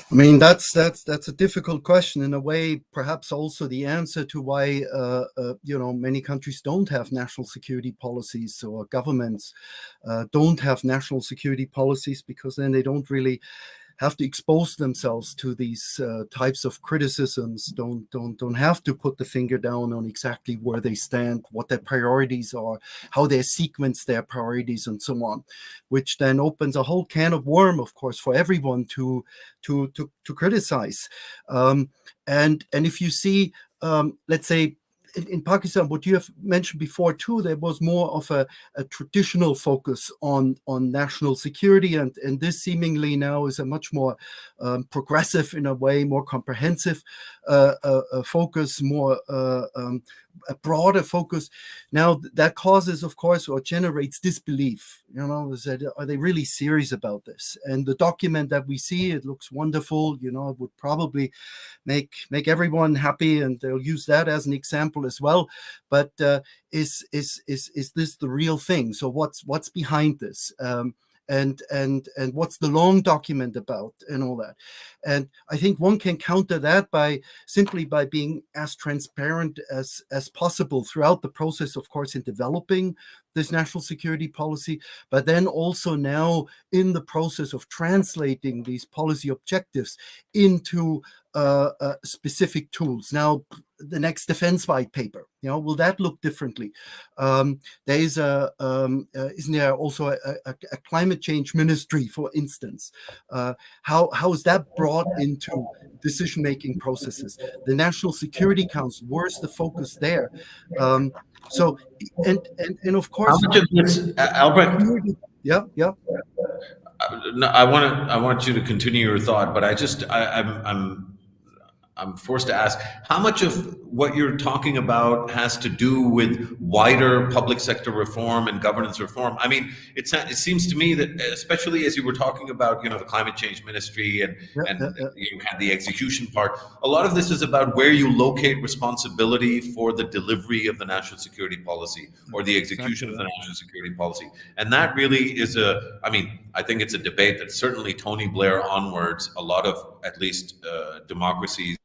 I mean, that's a difficult question in a way. Perhaps also the answer to why many countries don't have national security policies, or governments don't have national security policies, because then they don't really have to expose themselves to these types of criticisms, don't have to put the finger down on exactly where they stand, what their priorities are, how they sequence their priorities, and so on, which then opens a whole can of worm, of course, for everyone to criticize. And if you see, let's say, in Pakistan, what you have mentioned before too, there was more of a traditional focus on national security, and this seemingly now is a much more progressive, in a way, more comprehensive focus, more a broader focus. Now that causes, of course, or generates disbelief. Are they really serious about this? And the document that we see, it looks wonderful. It would probably make everyone happy, and they'll use that as an example as well. But is this the real thing? So what's behind this? And what's the long document about, and all that. And I think one can counter that simply by being as transparent as possible throughout the process, of course, in developing this national security policy, but then also now in the process of translating these policy objectives into specific tools. Now, the next defense white paper, will that look differently? There is isn't there also a climate change ministry, for instance? How is that brought into decision-making processes? The National Security Council, where's the focus there? So, and of course, how much of this, Albrecht? Yeah. No, I want you to continue your thought, but I'm forced to ask, how much of what you're talking about has to do with wider public sector reform and governance reform. I mean, it seems to me that, especially as you were talking about, the climate change ministry and you had the execution part, a lot of this is about where you locate responsibility for the delivery of the national security policy or the execution of the national security policy. And that really is I think it's a debate that certainly Tony Blair onwards, a lot of, at least democracies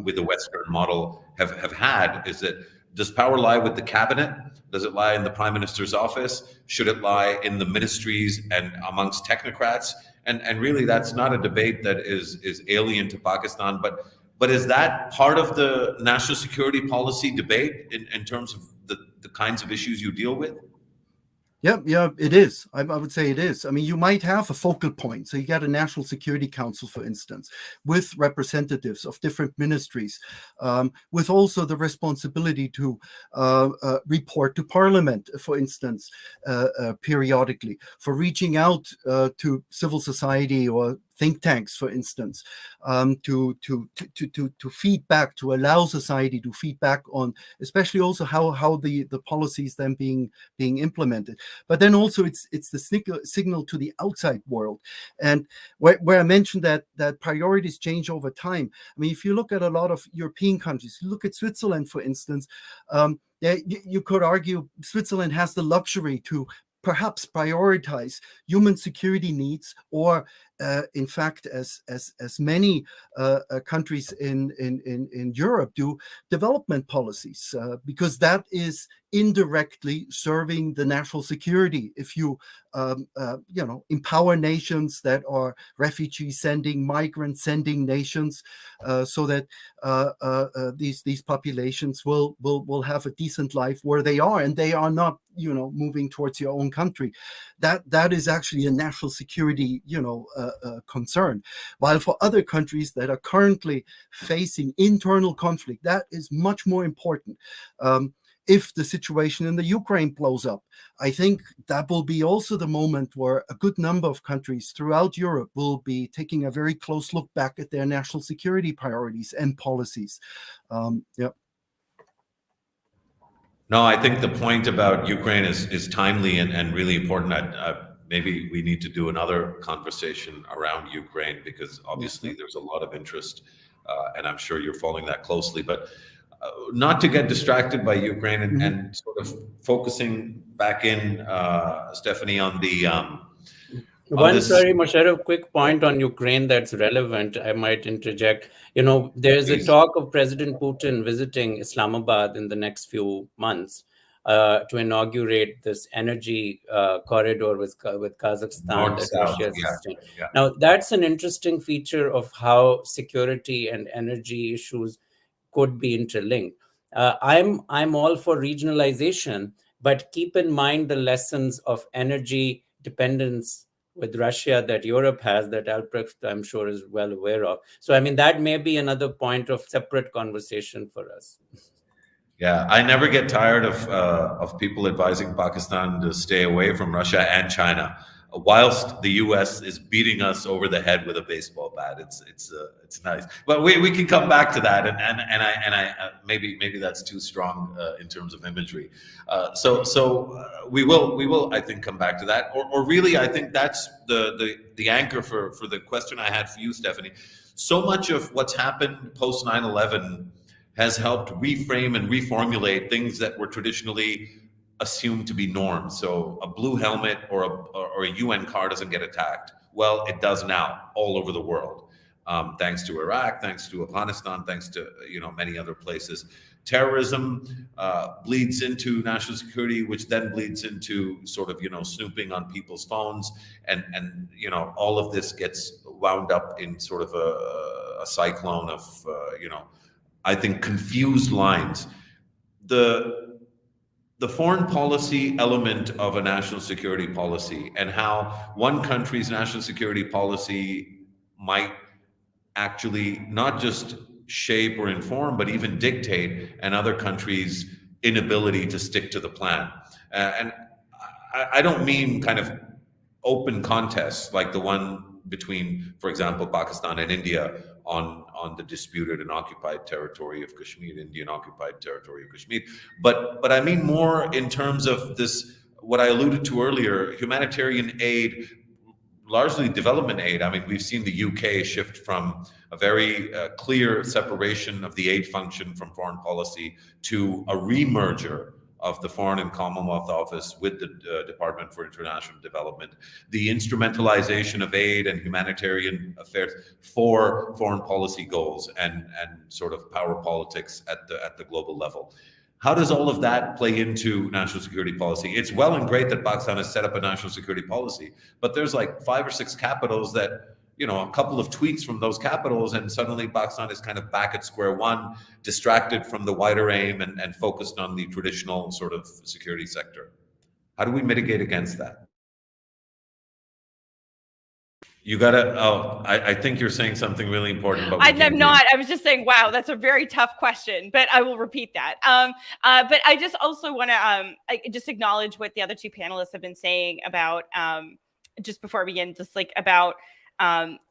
with the Western model have had, is that, does power lie with the cabinet? Does it lie in the prime minister's office? Should it lie in the ministries and amongst technocrats? And really, that's not a debate that is alien to Pakistan. But is that part of the national security policy debate in terms of the kinds of issues you deal with? Yeah, it is. I would say it is. I mean, you might have a focal point. So you got a National Security Council, for instance, with representatives of different ministries, with also the responsibility to report to Parliament, for instance, periodically, for reaching out to civil society or think tanks, for instance, to feedback, to allow society to feedback on, especially also how the policies then being implemented. But then also it's the signal to the outside world, and where I mentioned that priorities change over time. I mean, if you look at a lot of European countries, you look at Switzerland, for instance. You could argue Switzerland has the luxury to perhaps prioritize human security needs, or in fact, as many countries in Europe do, development policies, because that is indirectly serving the national security. If you empower nations that are refugee sending, migrant sending nations, so that these populations will have a decent life where they are, and they are not moving towards your own country. That is actually a national security concern. While for other countries that are currently facing internal conflict, that is much more important. If the situation in the Ukraine blows up, I think that will be also the moment where a good number of countries throughout Europe will be taking a very close look back at their national security priorities and policies. No, I think the point about Ukraine is timely and really important. Maybe we need to do another conversation around Ukraine, because obviously there's a lot of interest, and I'm sure you're following that closely. But not to get distracted by Ukraine and sort of focusing back in, Stephanie, on the Sorry, Moshe, a quick point on Ukraine that's relevant. I might interject. There's a talk of President Putin visiting Islamabad in the next few months to inaugurate this energy corridor with Kazakhstan that Russia is assisting. Yeah. Now, that's an interesting feature of how security and energy issues could be interlinked. I'm all for regionalization, but keep in mind the lessons of energy dependence with Russia that Europe has, that Albrecht, I'm sure, is well aware of. So, I mean, that may be another point of separate conversation for us. Yeah, I never get tired of people advising Pakistan to stay away from Russia and China, whilst the U.S. is beating us over the head with a baseball bat. It's nice, but we can come back to that, and I maybe that's too strong in terms of imagery. So we will I think come back to that, or really I think that's the anchor for the question I had for you, Stephanie. So much of what's happened post 9/11 has helped reframe and reformulate things that were traditionally assumed to be norms. So a blue helmet or a UN car doesn't get attacked. Well, it does now all over the world, thanks to Iraq, thanks to Afghanistan, thanks to many other places. Terrorism bleeds into national security, which then bleeds into sort of snooping on people's phones, and all of this gets wound up in sort of a cyclone of I think confused lines. The foreign policy element of a national security policy, and how one country's national security policy might actually not just shape or inform, but even dictate another country's inability to stick to the plan. And I don't mean kind of open contests like the one between, for example, Pakistan and India on on the disputed and occupied territory of Kashmir, Indian occupied territory of Kashmir. But I mean more in terms of this, what I alluded to earlier, humanitarian aid, largely development aid. I mean, we've seen the UK shift from a very clear separation of the aid function from foreign policy to a remerger of the Foreign and Commonwealth Office with the Department for International Development, the instrumentalization of aid and humanitarian affairs for foreign policy goals and sort of power politics at the global level. How does all of that play into national security policy? It's well and great that Pakistan has set up a national security policy, but there's like 5 or 6 capitals that, you know, a couple of tweaks from those capitals, and suddenly Pakistan is kind of back at square one, distracted from the wider aim and focused on the traditional sort of security sector. How do we mitigate against that? You gotta, I think you're saying something really important. But I'm not. I was just saying, wow, that's a very tough question, but I will repeat that. But I just also want to just acknowledge what the other 2 panelists have been saying about, just before I begin, just like about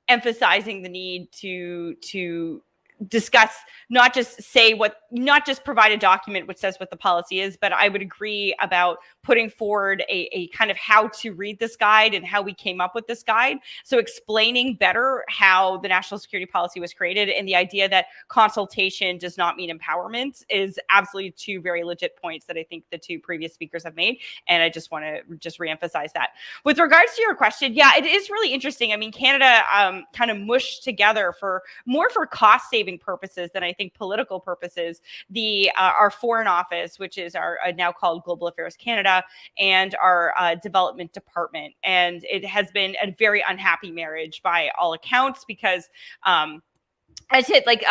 emphasizing the need to discuss, not just provide a document which says what the policy is, but I would agree about putting forward a kind of how to read this guide and how we came up with this guide. So explaining better how the national security policy was created, and the idea that consultation does not mean empowerment is absolutely 2 very legit points that I think the 2 previous speakers have made. And I just want to just reemphasize that. With regards to your question, yeah, it is really interesting. I mean, Canada kind of mushed together for cost saving purposes than I think political purposes, our foreign office, which is our now called Global Affairs Canada, and our development department. And it has been a very unhappy marriage by all accounts, because I said, like,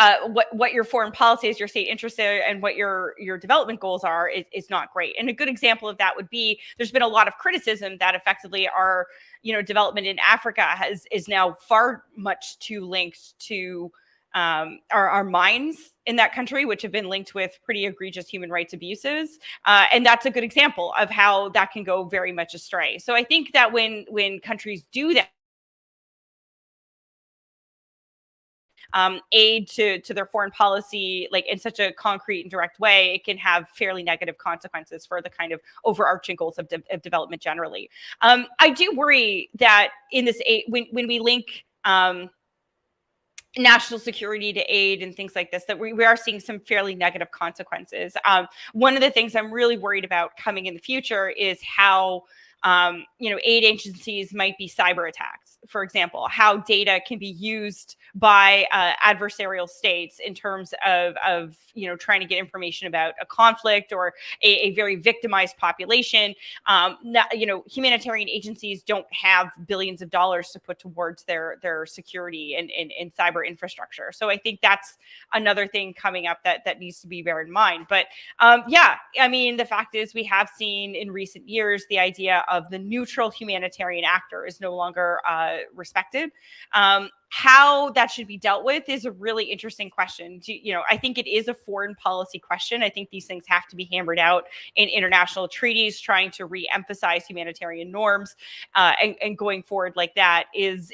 what your foreign policy is, your state interest there, and what your development goals are is not great. And a good example of that would be, there's been a lot of criticism that effectively our, development in Africa is now far much too linked to our mines in that country, which have been linked with pretty egregious human rights abuses. And that's a good example of how that can go very much astray. So I think that when countries do that, aid to their foreign policy, like in such a concrete and direct way, it can have fairly negative consequences for the kind of overarching goals of development generally. I do worry that in this aid, when we link national security to aid and things like this, that we are seeing some fairly negative consequences. One of the things I'm really worried about coming in the future is how aid agencies might be cyber attacked. For example, how data can be used by adversarial states in terms of trying to get information about a conflict or a very victimized population. Humanitarian agencies don't have billions of dollars to put towards their security and cyber infrastructure. So I think that's another thing coming up that needs to be bear in mind. But the fact is, we have seen in recent years the idea of the neutral humanitarian actor is no longer respected. How that should be dealt with is a really interesting question. I think it is a foreign policy question. I think these things have to be hammered out in international treaties, trying to re-emphasize humanitarian norms, and going forward like that is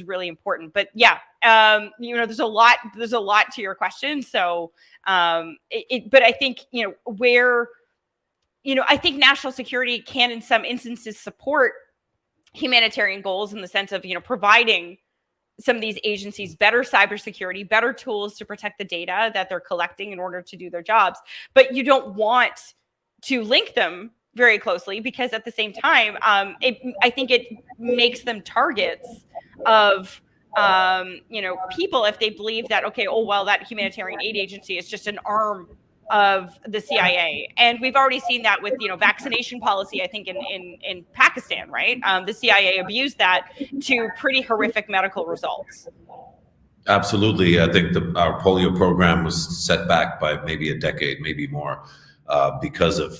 really important. But yeah, there's a lot to your question. So, but I think I think national security can, in some instances, support humanitarian goals in the sense of, providing some of these agencies better cybersecurity, better tools to protect the data that they're collecting in order to do their jobs. But you don't want to link them very closely, because at the same time, I think it makes them targets of people if they believe that, that humanitarian aid agency is just an arm of the CIA. And we've already seen that with, vaccination policy, I think in Pakistan, right? The CIA abused that to pretty horrific medical results. Absolutely. I think our polio program was set back by maybe a decade, maybe more, because of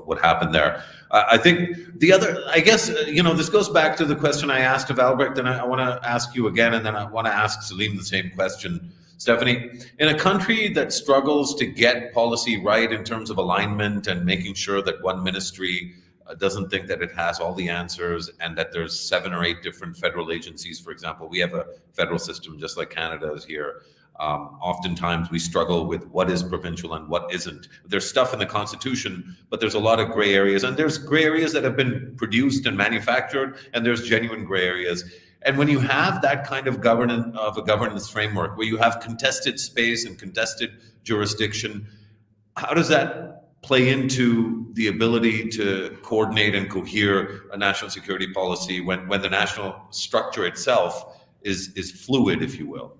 what happened there. I think the other, this goes back to the question I asked of Albrecht, and I want to ask you again, and then I want to ask Saleem the same question. Stephanie, in a country that struggles to get policy right in terms of alignment and making sure that one ministry doesn't think that it has all the answers, and that there's 7 or 8 different federal agencies. For example, we have a federal system just like Canada is here. Oftentimes we struggle with what is provincial and what isn't. There's stuff in the Constitution, but there's a lot of gray areas, and there's gray areas that have been produced and manufactured, and there's genuine gray areas. And when you have that kind of governance framework where you have contested space and contested jurisdiction, how does that play into the ability to coordinate and cohere a national security policy when the national structure itself is fluid, if you will?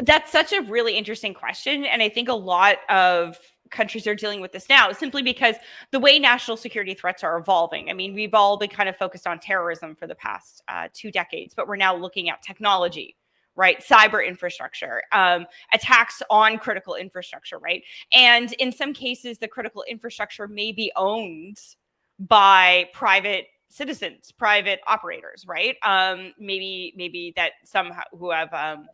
That's such a really interesting question. And I think a lot of countries are dealing with this now simply because the way national security threats are evolving. I mean, we've all been kind of focused on terrorism for the past 2 decades, but we're now looking at technology, right? Cyber infrastructure, attacks on critical infrastructure, right? And in some cases, the critical infrastructure may be owned by private citizens, private operators, right? Maybe that some who have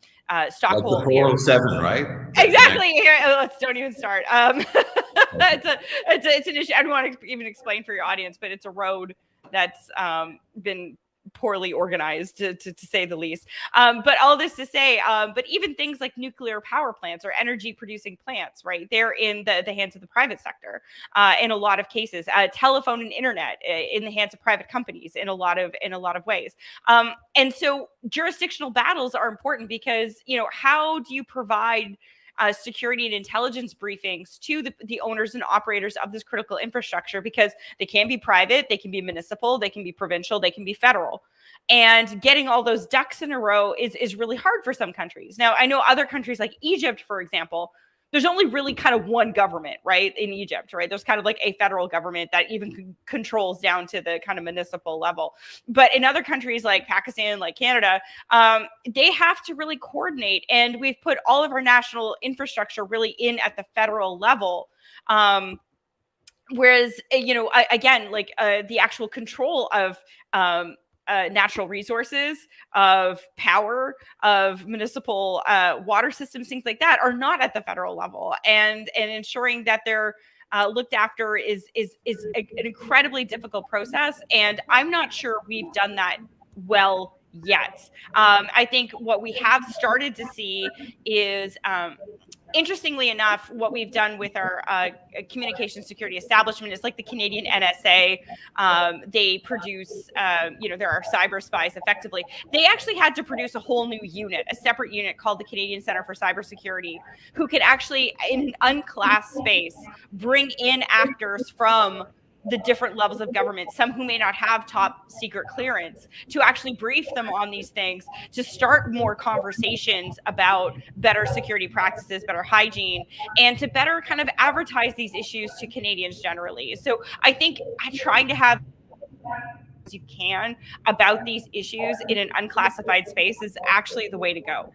Stockholm. Like the 407, right? Exactly. Here, let's don't even start. It's an issue. I don't want to even explain for your audience, but it's a road that's been poorly organized, to say the least. But all this to say, but even things like nuclear power plants or energy producing plants, right? They're in the hands of the private sector in a lot of cases. Telephone and internet in the hands of private companies in a lot of ways. And so jurisdictional battles are important because, how do you provide security and intelligence briefings to the owners and operators of this critical infrastructure, because they can be private, they can be municipal, they can be provincial, they can be federal. And getting all those ducks in a row is really hard for some countries. Now, I know other countries like Egypt, for example, there's only really kind of one government, right, in Egypt, right? There's kind of like a federal government that even controls down to the kind of municipal level. But in other countries like Pakistan, like Canada, they have to really coordinate. And we've put all of our national infrastructure really in at the federal level. Whereas, again, like the actual control of natural resources, of power, of municipal water systems, things like that are not at the federal level, and ensuring that they're looked after is an incredibly difficult process. And I'm not sure we've done that well yet. I think what we have started to see is, interestingly enough, what we've done with our communication security establishment is like the Canadian NSA. They produce, there are cyber spies effectively. They actually had to produce a whole new unit, a separate unit called the Canadian Centre for Cybersecurity, who could actually, in an unclassed space, bring in actors from the different levels of government, some who may not have top secret clearance, to actually brief them on these things, to start more conversations about better security practices, better hygiene, and to better kind of advertise these issues to Canadians generally. So I think trying to have as you can about these issues in an unclassified space is actually the way to go.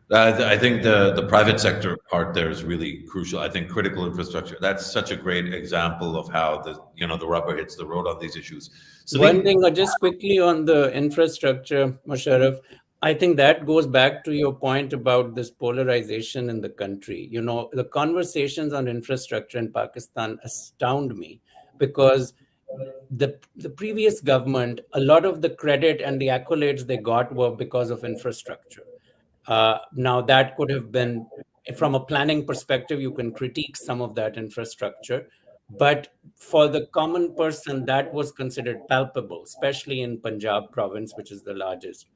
I think the private sector part there is really crucial. I think critical infrastructure, that's such a great example of how the rubber hits the road on these issues. So one thing, just quickly on the infrastructure, Musharraf, I think that goes back to your point about this polarization in the country. The conversations on infrastructure in Pakistan astound me, because the previous government, a lot of the credit and the accolades they got were because of infrastructure. Now that could have been, from a planning perspective, you can critique some of that infrastructure, but for the common person, that was considered palpable, especially in Punjab province, which is the largest.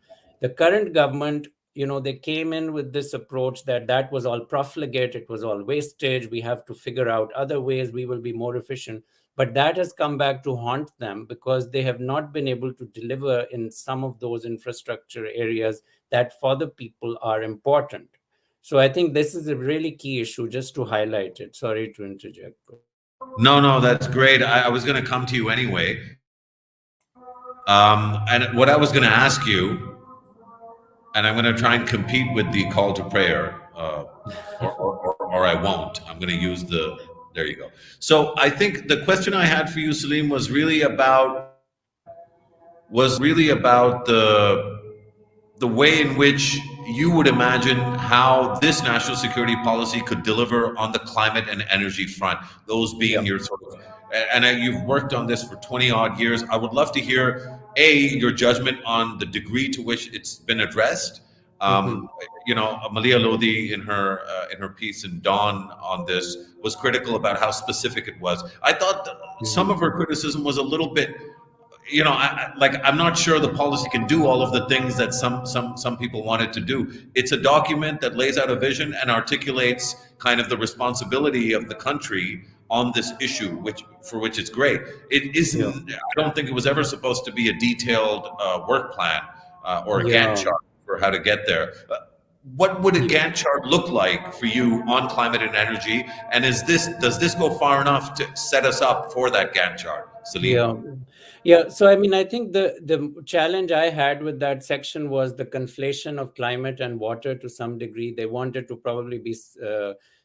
The current government, they came in with this approach that was all profligate, it was all wastage, we have to figure out other ways, we will be more efficient. But that has come back to haunt them, because they have not been able to deliver in some of those infrastructure areas that for the people are important. So I think this is a really key issue, just to highlight it. Sorry to interject. No, that's great. I was going to come to you anyway. And what I was going to ask you, and I'm going to try and compete with the call to prayer, or I won't. I'm going to use there you go. So I think the question I had for you, Saleem, was really about the way in which you would imagine how this national security policy could deliver on the climate and energy front, those being your sort of you've worked on this for 20 odd years. I would love to hear, your judgment on the degree to which it's been addressed. Malia Lodi in her piece in Dawn on this was critical about how specific it was. I thought some of her criticism was a little bit, I'm not sure the policy can do all of the things that some people want it to do. It's a document that lays out a vision and articulates kind of the responsibility of the country on this issue, for which it's great. It isn't. I don't think it was ever supposed to be a detailed work plan or a Gantt chart for how to get there. What would a Gantt chart look like for you on climate and energy? And does this go far enough to set us up for that Gantt chart, Saleem? Yeah. So, I mean, I think the challenge I had with that section was the conflation of climate and water to some degree. They wanted to probably be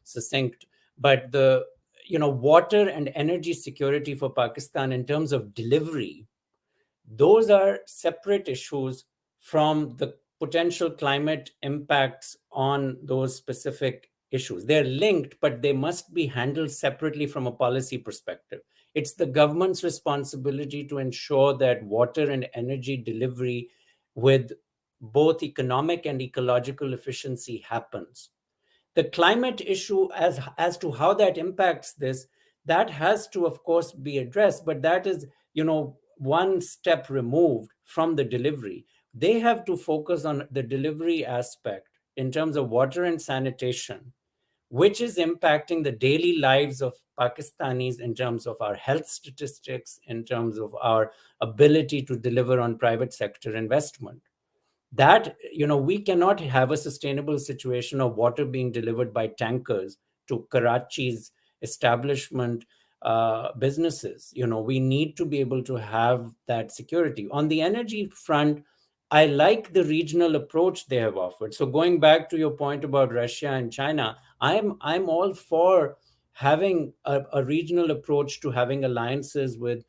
succinct, but the water and energy security for Pakistan in terms of delivery, those are separate issues from the potential climate impacts on those specific issues. They're linked, but they must be handled separately from a policy perspective. It's the government's responsibility to ensure that water and energy delivery with both economic and ecological efficiency happens. The climate issue as to how that impacts this, that has to, of course, be addressed, but that is, one step removed from the delivery. They have to focus on the delivery aspect in terms of water and sanitation, which is impacting the daily lives of Pakistanis in terms of our health statistics, in terms of our ability to deliver on private sector investment. That, we cannot have a sustainable situation of water being delivered by tankers to Karachi's establishment businesses. We need to be able to have that security. On the energy front, I like the regional approach they have offered. So going back to your point about Russia and China, I'm all for having a regional approach to having alliances with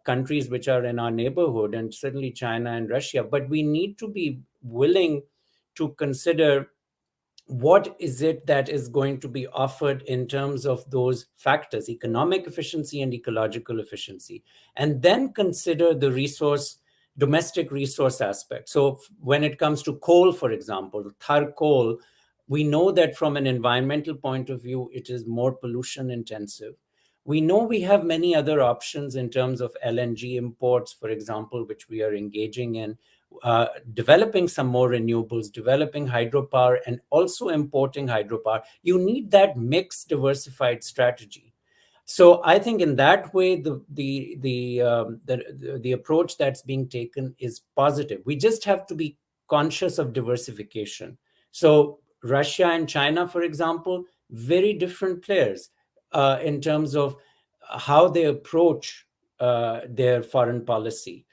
countries which are in our neighborhood, and certainly China and Russia. But we need to be willing to consider what is it that is going to be offered in terms of those factors, economic efficiency and ecological efficiency, and then consider the domestic resource aspect. So when it comes to coal, for example, Thar coal, we know that from an environmental point of view, it is more pollution intensive. We know we have many other options in terms of LNG imports, for example, which we are engaging in, developing some more renewables, developing hydropower, and also importing hydropower. You need that mixed, diversified strategy. So I think in that way, the approach that's being taken is positive. We just have to be conscious of diversification. So Russia and China, for example, very different players in terms of how they approach their foreign policy.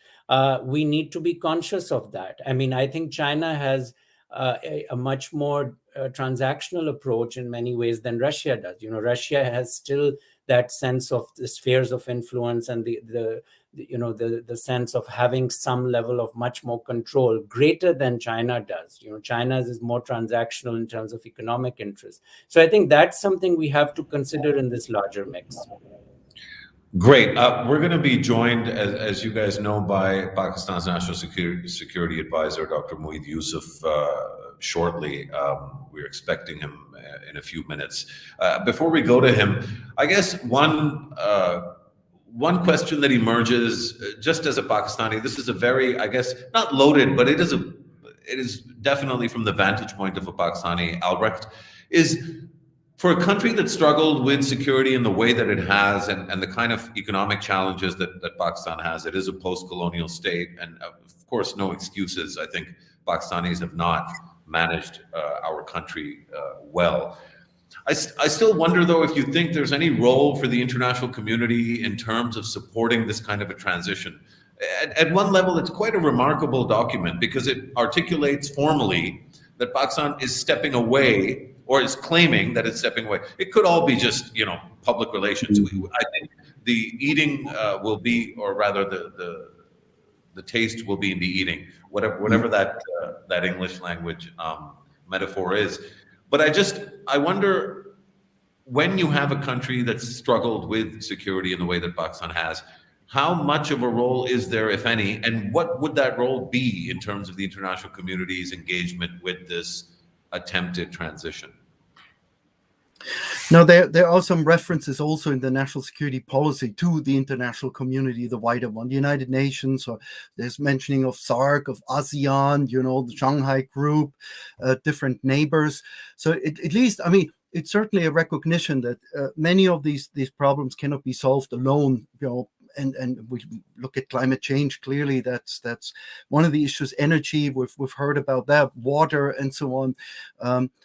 We need to be conscious of that. I mean, I think China has a much more transactional approach in many ways than Russia does. Russia has still that sense of the spheres of influence and the sense of having some level of much more control, greater than China does. China's is more transactional in terms of economic interest. So I think that's something we have to consider in this larger mix. Great. We're going to be joined, as you guys know, by Pakistan's National Security Advisor, Dr. Moeed Yusuf, shortly. We're expecting him in a few minutes. Before we go to him, I guess one question that emerges, just as a Pakistani, this is a very, I guess, not loaded, but it is definitely from the vantage point of a Pakistani, Albrecht, is for a country that struggled with security in the way that it has, and the kind of economic challenges that Pakistan has. It is a post-colonial state, and of course, no excuses. I think Pakistanis have not managed our country well. I still wonder, though, if you think there's any role for the international community in terms of supporting this kind of a transition. At one level, it's quite a remarkable document because it articulates formally that Pakistan is stepping away, or is claiming that it's stepping away. It could all be just, public relations. I think the eating will be, or rather the taste will be in the eating, whatever that English language metaphor is. But I wonder, when you have a country that's struggled with security in the way that Pakistan has, how much of a role is there, if any, and what would that role be in terms of the international community's engagement with this attempted transition? Now, there are some references also in the national security policy to the international community, the wider one, the United Nations, or there's mentioning of SARC, of ASEAN, you know, the Shanghai Group, different neighbors. So at least, I mean, it's certainly a recognition that many of these problems cannot be solved alone, you know. And we look at climate change, clearly that's one of the issues. Energy, we've heard about that, water and so on.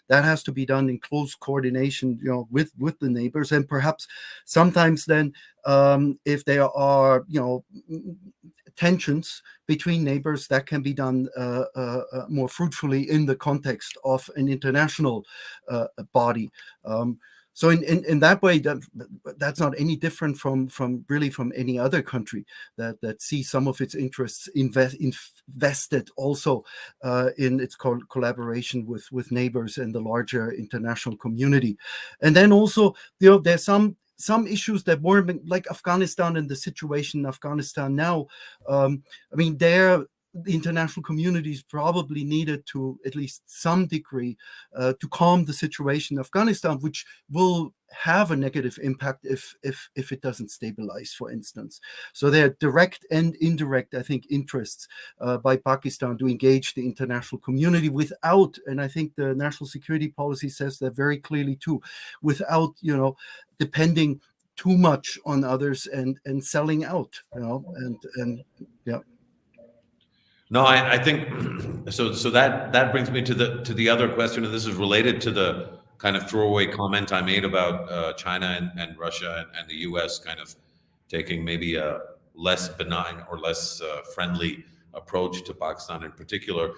That has to be done in close coordination, you know, with the neighbors. And perhaps sometimes then if there are, you know, tensions between neighbors, that can be done more fruitfully in the context of an international body. So in that way, that's not any different from any other country that sees some of its interests invested also in its collaboration with neighbors and the larger international community. And then also, you know, there's some issues that were like Afghanistan and the situation in Afghanistan now. I mean, the international communities probably needed to at least some degree to calm the situation in Afghanistan, which will have a negative impact if it doesn't stabilize, for instance. So there are direct and indirect, I think, interests by Pakistan to engage the international community without, and I think the national security policy says that very clearly too, without, you know, depending too much on others and selling out, you know, and yeah. No, I think so. So that brings me to the other question, and this is related to the kind of throwaway comment I made about China and Russia and the U.S. kind of taking maybe a less benign or less friendly approach to Pakistan in particular.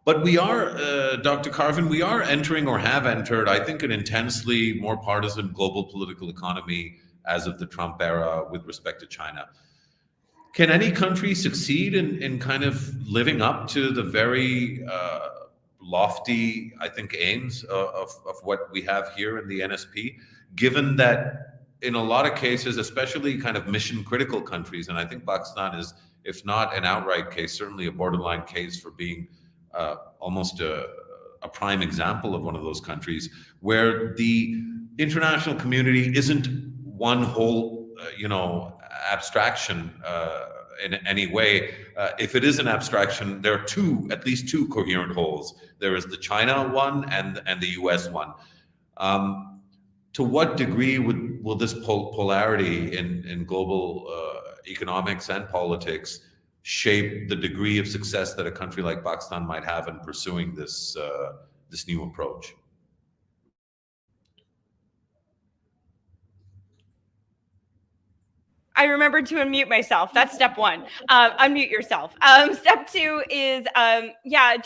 But we are, Dr. Carvin, we are entering or have entered, I think, an intensely more partisan global political economy as of the Trump era with respect to China. Can any country succeed in kind of living up to the very lofty, I think, aims of what we have here in the NSP, given that in a lot of cases, especially kind of mission critical countries, and I think Pakistan is, if not an outright case, certainly a borderline case for being almost a prime example of one of those countries where the international community isn't one whole, you know, abstraction in any way. If it is an abstraction, there are at least two coherent wholes. There is the China one and the US one. To what degree will this polarity in global economics and politics shape the degree of success that a country like Pakistan might have in pursuing this new approach? I remembered to unmute myself. That's step one. Unmute yourself. Step two is,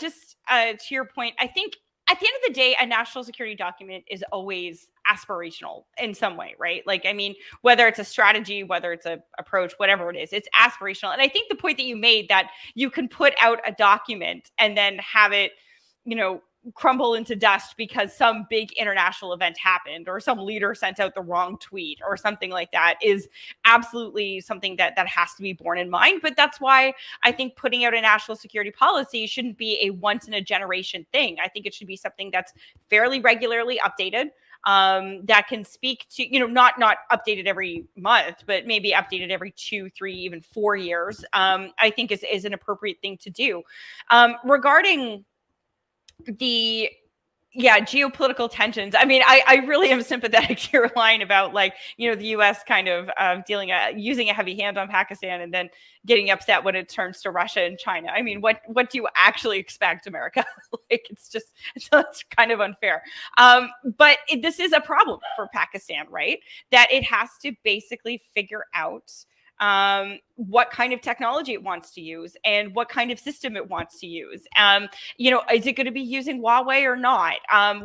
just to your point, I think at the end of the day, a national security document is always aspirational in some way, right? Like, I mean, whether it's a strategy, whether it's a approach, whatever it is, it's aspirational. And I think the point that you made that you can put out a document and then have it, you know, crumble into dust because some big international event happened or some leader sent out the wrong tweet or something like that is absolutely something that has to be borne in mind. But that's why I think putting out a national security policy shouldn't be a once in a generation thing. I think it should be something that's fairly regularly updated, that can speak to, you know, not updated every month, but maybe updated every 2, 3, even 4 years, I think is an appropriate thing to do. Regarding the geopolitical tensions. I mean, I really am sympathetic to your line about, like, you know, the U.S. kind of using a heavy hand on Pakistan and then getting upset when it turns to Russia and China. I mean, what do you actually expect, America? Like, it's kind of unfair. But this is a problem for Pakistan, right? That it has to basically figure out what kind of technology it wants to use and what kind of system it wants to use. You know, is it going to be using Huawei or not?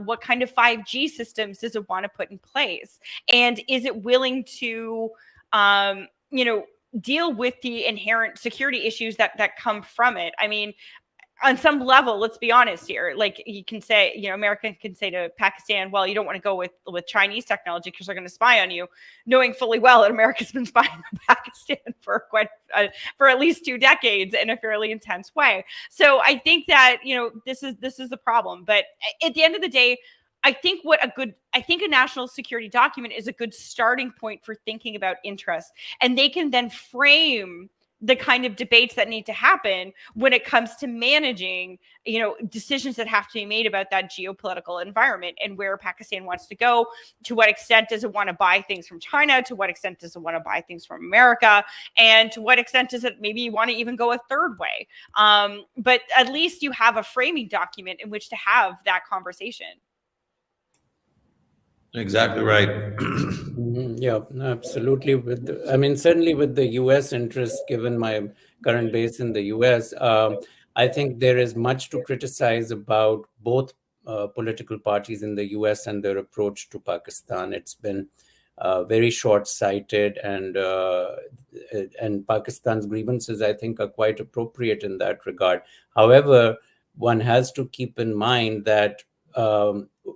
What kind of 5G systems does it want to put in place? And is it willing to, you know, deal with the inherent security issues that come from it? I mean, on some level, let's be honest here. Like you can say, America can say to Pakistan, well, you don't want to go with Chinese technology because they're going to spy on you, knowing fully well that America's been spying on Pakistan for for at least 2 decades in a fairly intense way. So I think that, this is the problem. But at the end of the day, I think a national security document is a good starting point for thinking about interest, and they can then frame the kind of debates that need to happen when it comes to managing, decisions that have to be made about that geopolitical environment and where Pakistan wants to go. To what extent does it want to buy things from China? To what extent does it want to buy things from America? And to what extent does it maybe want to even go a third way? But at least you have a framing document in which to have that conversation. Exactly right. Yeah, absolutely. Certainly with the U.S. interest, given my current base in the U.S., I think there is much to criticize about both political parties in the U.S. and their approach to Pakistan. It's been very short-sighted, and Pakistan's grievances, I think, are quite appropriate in that regard. However, one has to keep in mind that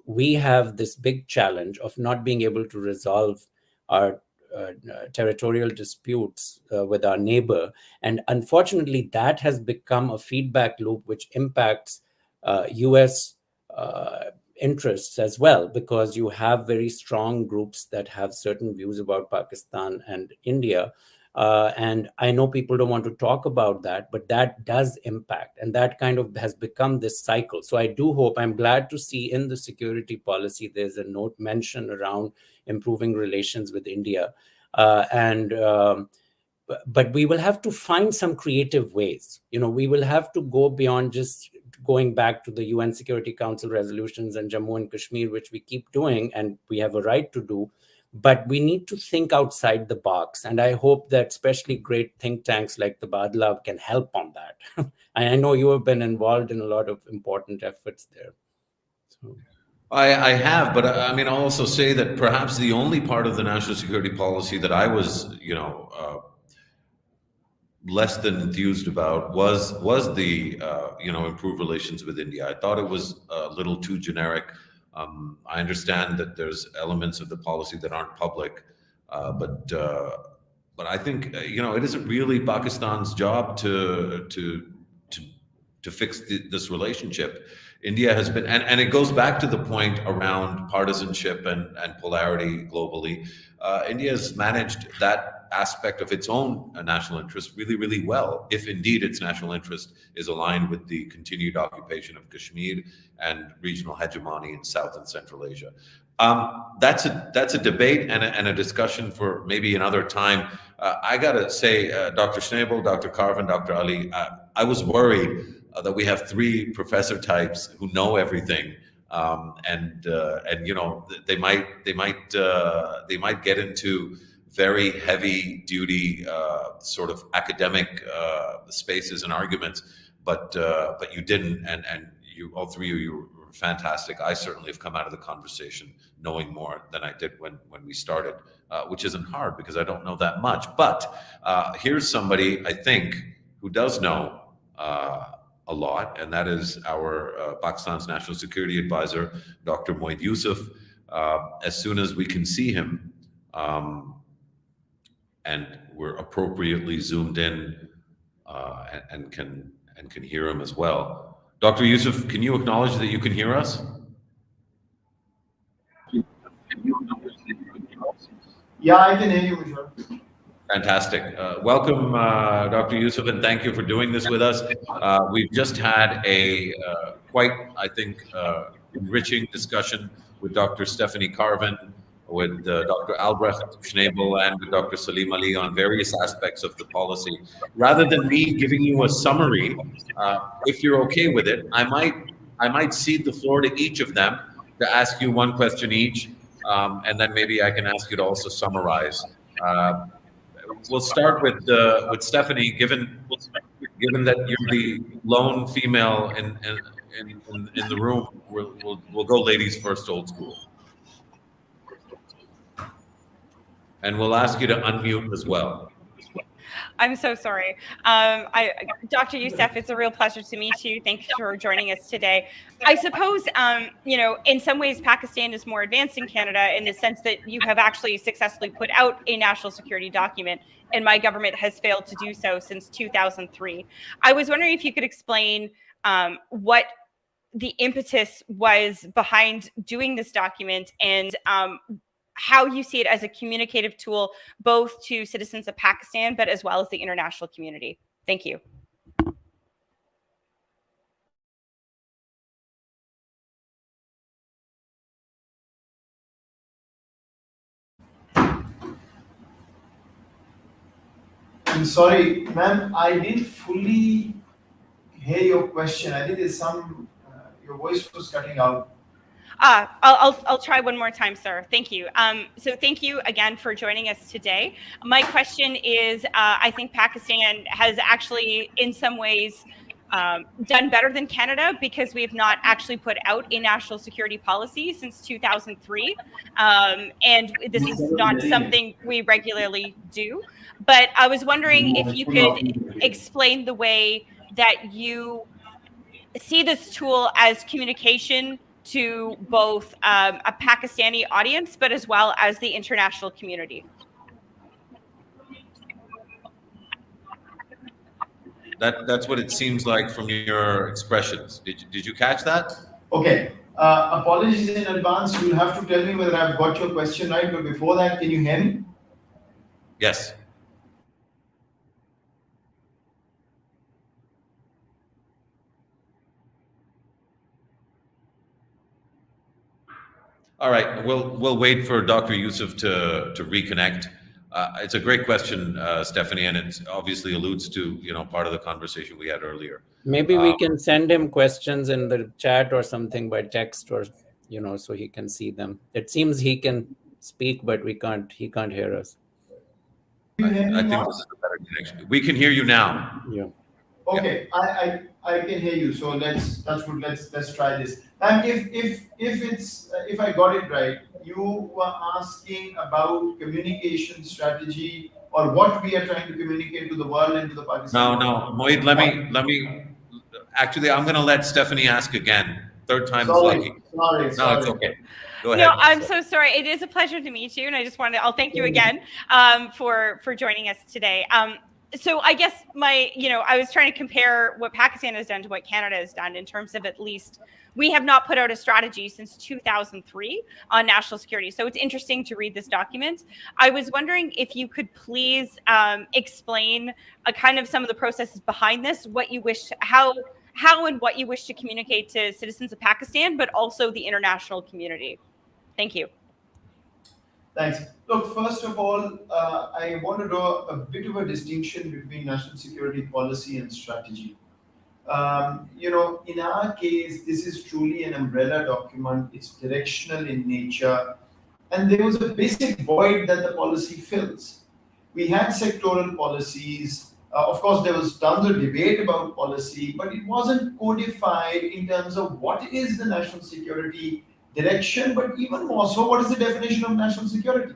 we have this big challenge of not being able to resolve our territorial disputes with our neighbor. And unfortunately, that has become a feedback loop which impacts US interests as well, because you have very strong groups that have certain views about Pakistan and India. And I know people don't want to talk about that, but that does impact. And that kind of has become this cycle. So I do hope, I'm glad to see in the security policy, there's a note mention around improving relations with India. But we will have to find some creative ways. We will have to go beyond just going back to the UN Security Council resolutions and Jammu and Kashmir, which we keep doing, and we have a right to do. But we need to think outside the box. And I hope that especially great think tanks like the Badlab can help on that. I know you have been involved in a lot of important efforts there. So. I have, but I'll also say that perhaps the only part of the national security policy that I was, less than enthused about was the, improved relations with India. I thought it was a little too generic. I understand that there's elements of the policy that aren't public, but I think it isn't really Pakistan's job to fix this relationship. India has been, and it goes back to the point around partisanship and polarity globally. India has managed that aspect of its own national interest really, really well, if indeed its national interest is aligned with the continued occupation of Kashmir and regional hegemony in South and Central Asia. That's a debate and a discussion for maybe another time. I gotta say, Dr. Schnabel, Dr. Carvin, Dr. Ali, I was worried that we have 3 professor types who know everything, and they might get into very heavy duty sort of academic spaces and arguments, but you didn't, and you, all 3 of you were fantastic. I certainly have come out of the conversation knowing more than I did when we started, which isn't hard because I don't know that much. But here's somebody I think who does know a lot, and that is our Pakistan's National Security Advisor, Dr. Moeed Yusuf. As soon as we can see him, and we're appropriately zoomed in and can hear him as well. Dr. Yusuf, can you acknowledge that you can hear us? Yeah, I can hear you, Vishal. Fantastic. Welcome, Dr. Yusuf, and thank you for doing this with us. We've just had a quite, I think, enriching discussion with Dr. Stephanie Carvin, with Dr. Albrecht, Schnabel, and with Dr. Saleem Ali on various aspects of the policy. Rather than me giving you a summary, if you're okay with it, I might cede the floor to each of them to ask you one question each, and then maybe I can ask you to also summarize. We'll start with Stephanie, given that you're the lone female in the room. We'll go ladies first, old school. And we'll ask you to unmute as well. I'm so sorry. Dr. Youssef, it's a real pleasure to meet you. Thanks for joining us today. I suppose, in some ways, Pakistan is more advanced in Canada in the sense that you have actually successfully put out a national security document, and my government has failed to do so since 2003. I was wondering if you could explain what the impetus was behind doing this document and how you see it as a communicative tool, both to citizens of Pakistan, but as well as the international community. Thank you. I'm sorry, ma'am, I didn't fully hear your question. I think there's some, your voice was cutting out. I'll try one more time, sir. Thank you. So thank you again for joining us today. My question is, I think Pakistan has actually, in some ways, done better than Canada because we have not actually put out a national security policy since 2003. And this is not something we regularly do. But I was wondering if you could explain the way that you see this tool as communication to both a Pakistani audience, but as well as the international community. That's what it seems like from your expressions. Did you catch that? Okay. Apologies in advance. You'll have to tell me whether I've got your question right. But before that, can you hear me? Yes. All right, we'll wait for Dr. Youssef to reconnect. It's a great question, Stephanie, and it obviously alludes to part of the conversation we had earlier. Maybe we can send him questions in the chat or something by text, or so he can see them. It seems he can speak, but he can't hear us. I think this is a better connection. We can hear you now. Yeah. Okay, yeah. I can hear you. So let's try this. And if I got it right, you were asking about communication strategy or what we are trying to communicate to the world and to the Pakistan. No, Mohit, let me. Actually, I'm going to let Stephanie ask again. Third time is lucky. Sorry. No, it's okay. Go ahead. No, I'm so sorry. It is a pleasure to meet you, and I just I'll thank you again for joining us today. So I guess I was trying to compare what Pakistan has done to what Canada has done in terms of, at least we have not put out a strategy since 2003 on national security. So it's interesting to read this document. I was wondering if you could please explain kind of some of the processes behind this, what you wish, how and what you wish to communicate to citizens of Pakistan, but also the international community. Thank you. Thanks. Look, first of all, I want to draw a bit of a distinction between national security policy and strategy. In our case, this is truly an umbrella document. It's directional in nature. And there was a basic void that the policy fills. We had sectoral policies. Of course, there was tons of debate about policy, but it wasn't codified in terms of what is the national security direction, but even more so, what is the definition of national security?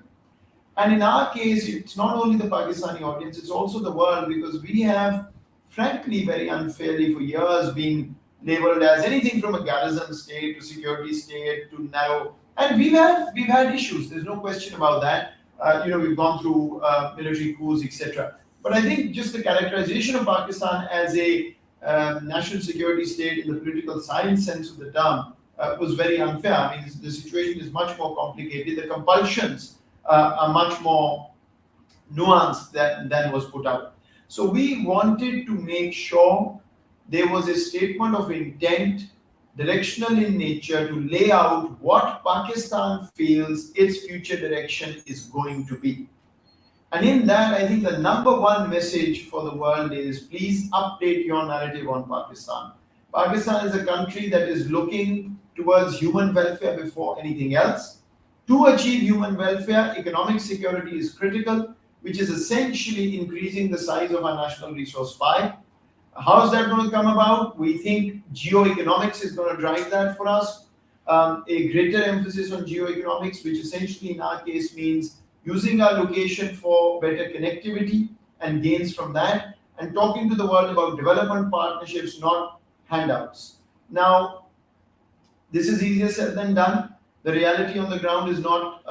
And in our case, it's not only the Pakistani audience, it's also the world, because we have, frankly, very unfairly for years been labeled as anything from a garrison state to security state to now. And we've had issues. There's no question about that. We've gone through military coups, etc. But I think just the characterization of Pakistan as a national security state in the political science sense of the term was very unfair. I mean, the situation is much more complicated. The compulsions are much more nuanced than was put out. So we wanted to make sure there was a statement of intent, directional in nature, to lay out what Pakistan feels its future direction is going to be. And in that, I think the number one message for the world is, please update your narrative on Pakistan. Pakistan is a country that is looking towards human welfare before anything else. To achieve human welfare, economic security is critical, which is essentially increasing the size of our national resource pie. How is that going to come about? We think geoeconomics is going to drive that for us. A greater emphasis on geoeconomics, which essentially in our case means using our location for better connectivity and gains from that, and talking to the world about development partnerships, not handouts. Now, this is easier said than done. The reality on the ground is not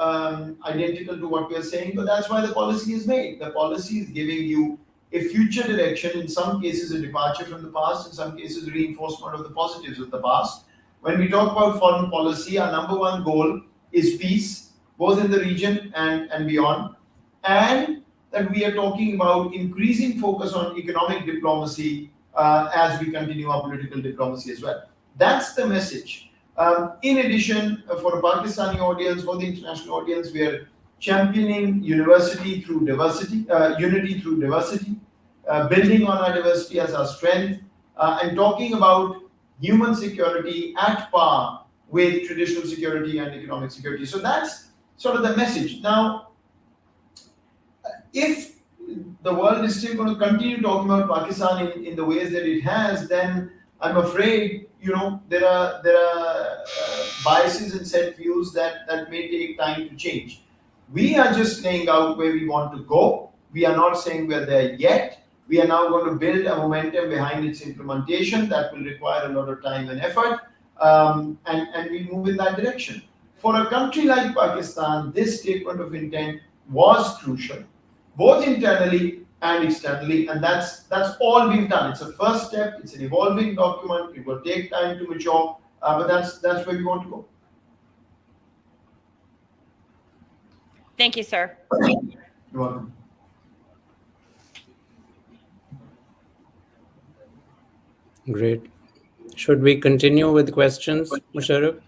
identical to what we are saying, but that's why the policy is made. The policy is giving you a future direction, in some cases a departure from the past, in some cases reinforcement of the positives of the past. When we talk about foreign policy, our number one goal is peace, both in the region and beyond, and that we are talking about increasing focus on economic diplomacy as we continue our political diplomacy as well. That's the message. In addition, for a Pakistani audience, for the international audience, we are championing unity through diversity, building on our diversity as our strength, and talking about human security at par with traditional security and economic security. So that's sort of the message. Now, if the world is still going to continue talking about Pakistan in the ways that it has, then I'm afraid, there are biases and set views that may take time to change. We are just laying out where we want to go. We are not saying we're there yet. We are now going to build a momentum behind its implementation that will require a lot of time and effort, and we move in that direction. For a country like Pakistan, this statement of intent was crucial, both internally and externally, and that's all we've done. It's a first step. It's an evolving document. It will take time to mature, but that's where we want to go. Thank you, sir. You're welcome. Great. Should we continue with questions, Musharraf?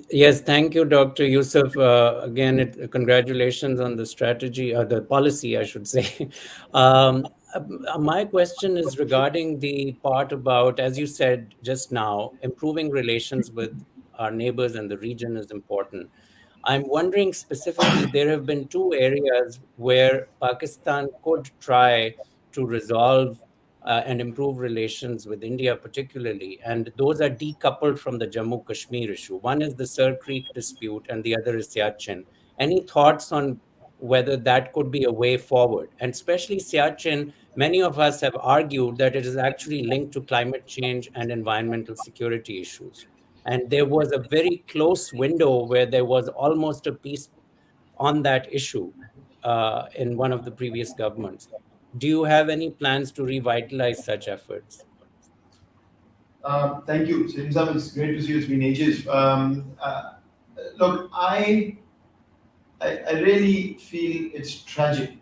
Yes, thank you, Dr. Yusuf. Again, congratulations on the strategy, the policy, I should say. My question is regarding the part about, as you said just now, improving relations with our neighbors and the region is important. I'm wondering specifically, there have been two areas where Pakistan could try to resolve and improve relations with India particularly, and those are decoupled from the Jammu Kashmir issue. One is the Sir Creek dispute and the other is Siachen. Any thoughts on whether that could be a way forward? And especially Siachen, many of us have argued that it is actually linked to climate change and environmental security issues. And there was a very close window where there was almost a peace on that issue in one of the previous governments. Do you have any plans to revitalize such efforts? Thank you, Saleem. It's great to see you. It's been ages. Look, I really feel it's tragic,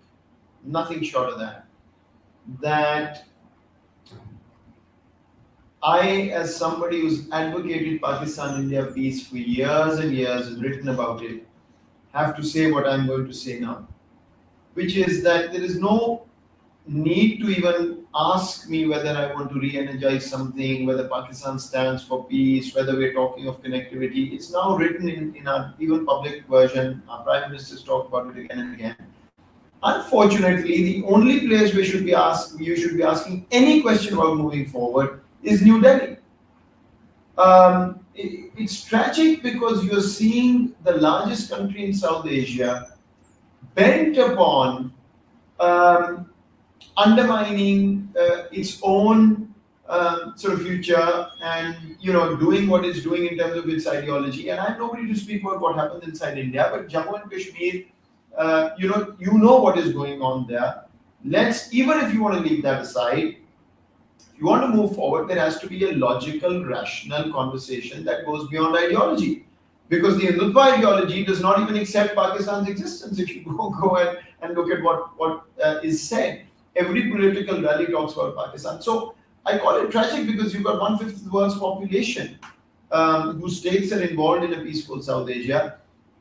nothing short of that I, as somebody who's advocated Pakistan-India peace for years and years and written about it, have to say what I'm going to say now, which is that there is no need to even ask me whether I want to re-energize something, whether Pakistan stands for peace, whether we're talking of connectivity. It's now written in our even public version. Our Prime Minister's talked about it again and again. Unfortunately, the only place you should be asking any question about moving forward is New Delhi. It's tragic because you're seeing the largest country in South Asia bent upon undermining its own sort of future and doing what it's doing in terms of its ideology. And I have nobody to speak about what happens inside India, but Jammu and Kashmir, you know what is going on there. Even if you want to leave that aside, if you want to move forward, there has to be a logical, rational conversation that goes beyond ideology. Because the Hindutva ideology does not even accept Pakistan's existence. If you go and look at what is said, every political rally talks about Pakistan. So I call it tragic because you've got 1/5 of the world's population whose states are involved in a peaceful South Asia.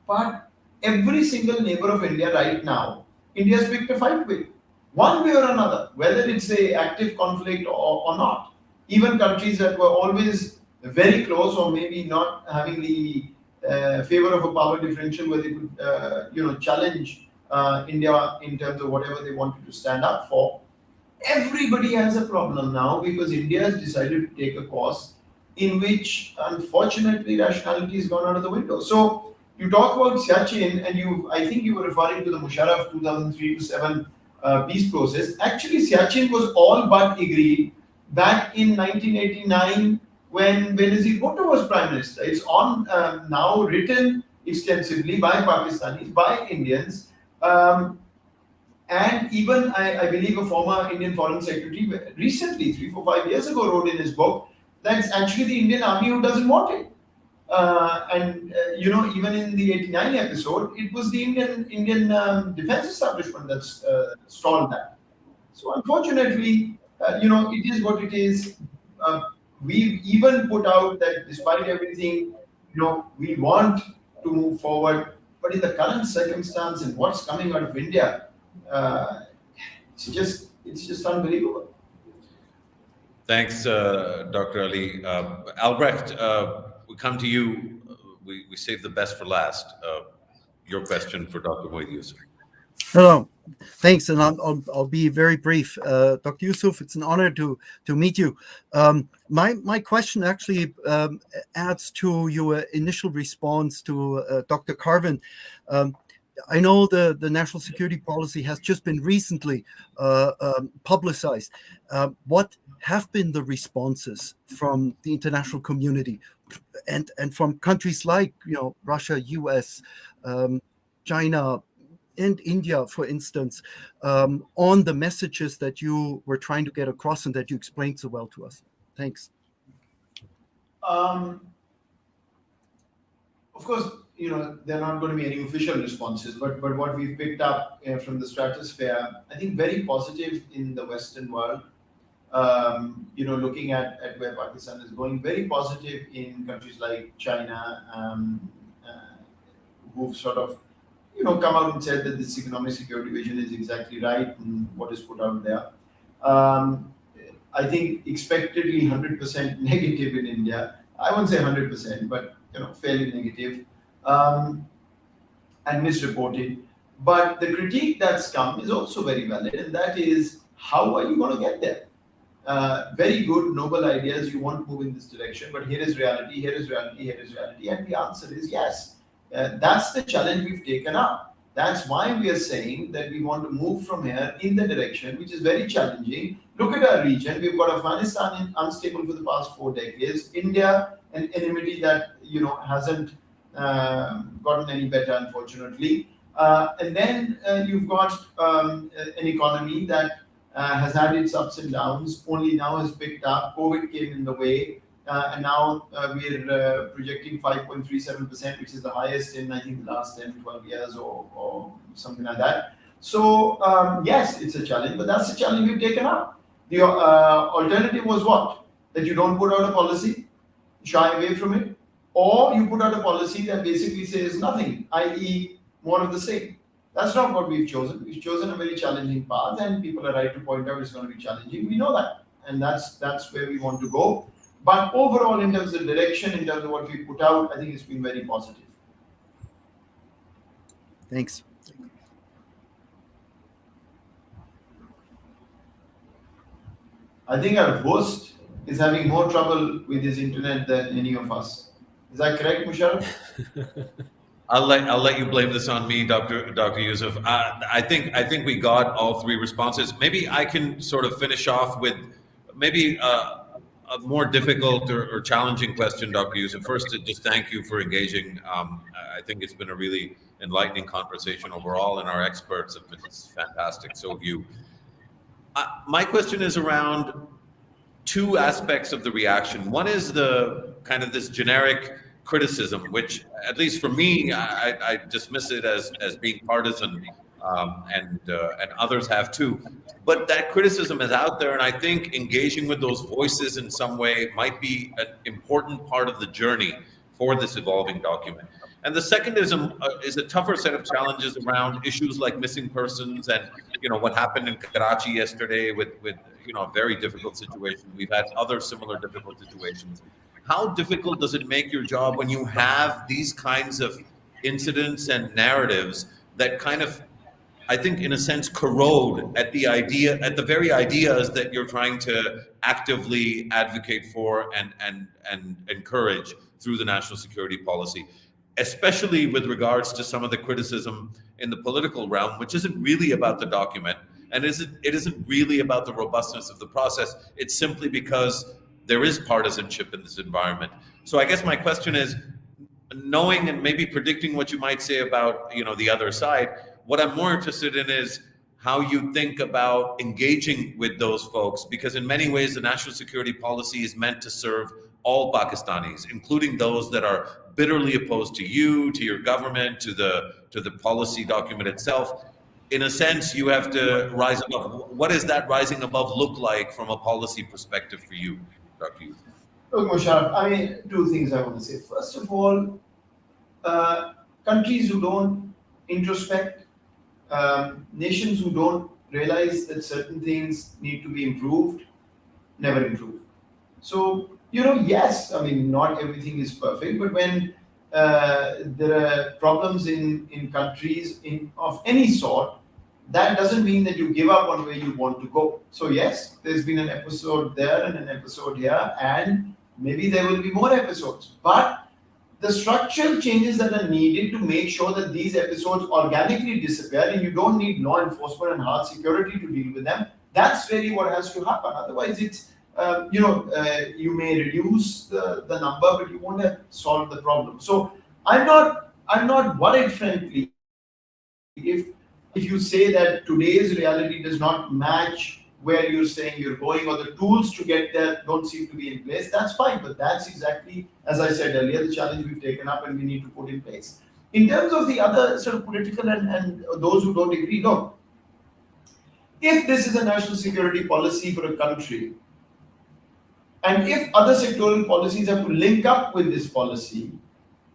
But every single neighbor of India right now, India's picked a fight with, one way or another, whether it's a active conflict or not. Even countries that were always very close or maybe not having the favor of a power differential where they could challenge India in terms of whatever they wanted to stand up for. Everybody has a problem now because India has decided to take a course in which, unfortunately, rationality has gone out of the window. So you talk about Siachen, and I think you were referring to the Musharraf 2003 to 7 peace process. Actually, Siachen was all but agreed back in 1989 when Benazir Bhutto was prime minister. It's on now written extensively by Pakistanis, by Indians. And even, I believe, a former Indian Foreign Secretary recently, 3, 4, 5 years ago, wrote in his book that it's actually the Indian army who doesn't want it. Even in the 89 episode, it was the Indian defense establishment that's stalled that. So unfortunately, it is what it is. We've even put out that despite everything, we want to move forward, but in the current circumstance and what's coming out of India, it's just unbelievable. Thanks, Dr. Ali. Albrecht, we come to you. We saved the best for last. Your question for Dr. Moeed Yusuf. Hello, thanks, and I'll be very brief. Dr. Yusuf, it's an honor to meet you. My question actually adds to your initial response to Dr. Carvin. I know the national security policy has just been recently publicized. What have been the responses from the international community and from countries like Russia, US, China, and India, for instance, on the messages that you were trying to get across and that you explained so well to us? Thanks. Of course, there are not going to be any official responses, but what we've picked up from the stratosphere, I think very positive in the Western world. Looking at where Pakistan is going, very positive in countries like China, who've sort of, come out and said that this economic security vision is exactly right and what is put out there. I think expectedly 100% negative in India. I won't say 100%, but fairly negative. And misreported. But the critique that's come is also very valid, and that is, how are you going to get there? Very good, noble ideas, you want to move in this direction, but here is reality, here is reality, here is reality, and the answer is yes. That's the challenge we've taken up. That's why we are saying that we want to move from here in the direction which is very challenging. Look at our region. We've got Afghanistan unstable for the past 4 decades. India, an enmity that hasn't gotten any better, unfortunately. And then you've got an economy that has had its ups and downs, only now has picked up. COVID came in the way, and now we're projecting 5.37%, which is the highest in, I think, the last 10, 12 years or something like that. So, yes, it's a challenge, but that's the challenge we've taken up. The alternative was what? That you don't put out a policy, shy away from it, or you put out a policy that basically says nothing, i.e. more of the same. That's not what we've chosen. We've chosen a very challenging path, and people are right to point out it's going to be challenging. We know that, and that's where we want to go. But overall, in terms of direction, in terms of what we put out, I think it's been very positive. Thanks. I think our host is having more trouble with his internet than any of us. Is that correct, Musharraf? I'll let you blame this on me, Dr. Yusuf. I think we got all 3 responses. Maybe I can sort of finish off with maybe a more difficult or challenging question, Dr. Yusuf. First, to just thank you for engaging. I think it's been a really enlightening conversation overall, and our experts have been fantastic. So have you. My question is around 2 aspects of the reaction. One is the kind of this generic criticism, which, at least for me, I dismiss it as being partisan, and others have too. But that criticism is out there, and I think engaging with those voices in some way might be an important part of the journey for this evolving document. And the second is a tougher set of challenges around issues like missing persons and what happened in Karachi yesterday with a very difficult situation. We've had other similar difficult situations. How difficult does it make your job when you have these kinds of incidents and narratives that kind of, I think, in a sense, corrode at the very ideas that you're trying to actively advocate for and encourage through the national security policy, especially with regards to some of the criticism in the political realm, which isn't really about the document, And it isn't really about the robustness of the process. It's simply because there is partisanship in this environment. So I guess my question is, knowing and maybe predicting what you might say about, the other side, what I'm more interested in is how you think about engaging with those folks, because in many ways the national security policy is meant to serve all Pakistanis, including those that are bitterly opposed to you, to your government, to the policy document itself. In a sense, you have to rise above. What does that rising above look like from a policy perspective for you, Dr. Youth? Look, Musharraf, two things I want to say. First of all, countries who don't introspect, nations who don't realize that certain things need to be improved, never improve. So, yes, not everything is perfect, but when there are problems in countries of any sort, that doesn't mean that you give up on where you want to go. So yes, there's been an episode there and an episode here, and maybe there will be more episodes. But the structural changes that are needed to make sure that these episodes organically disappear and you don't need law enforcement and hard security to deal with them, that's really what has to happen. Otherwise, it's, you may reduce the number, but you won't have solved the problem. So I'm not worried, frankly, if you say that today's reality does not match where you're saying you're going, or the tools to get there don't seem to be in place, that's fine. But that's exactly, as I said earlier, the challenge we've taken up and we need to put in place. In terms of the other sort of political and those who don't agree, look, if this is a national security policy for a country, and if other sectoral policies have to link up with this policy,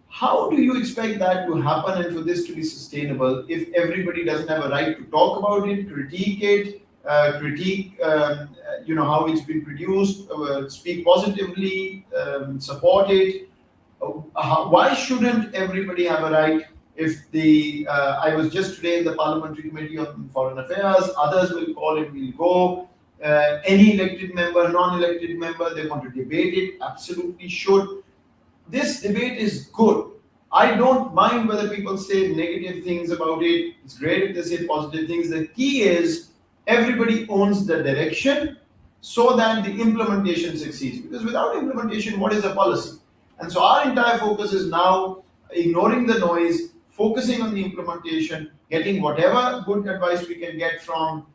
how do you expect that to happen and for this to be sustainable if everybody doesn't have a right to talk about it, critique it, how it's been produced, speak positively, support it? Why shouldn't everybody have a right? If I was just today in the Parliamentary Committee on Foreign Affairs, others will call it, we'll go. Any elected member, non-elected member, they want to debate it, absolutely should. This debate is good. I don't mind whether people say negative things about it. It's great if they say positive things. The key is everybody owns the direction so that the implementation succeeds. Because without implementation, what is a policy? And so our entire focus is now ignoring the noise, focusing on the implementation, getting whatever good advice we can get from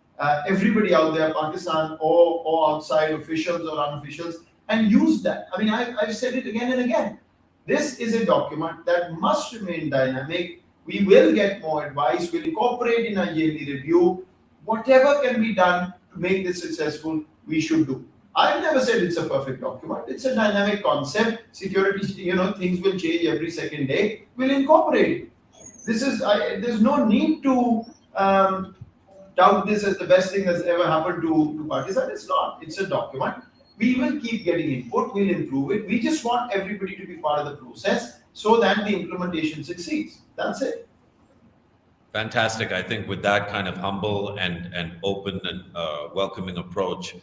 everybody out there, Pakistan or outside, officials or unofficials, and use that. I've said it again and again. This is a document that must remain dynamic. We will get more advice. We'll incorporate in our yearly review. Whatever can be done to make this successful, we should do. I've never said it's a perfect document. It's a dynamic concept. Security, things will change every second day. We'll incorporate it. There's no need to tout this as the best thing that's ever happened to Pakistan. It's not. It's a document. We will keep getting input. We'll improve it. We just want everybody to be part of the process so that the implementation succeeds. That's it. Fantastic. I think with that kind of humble and open and welcoming approach,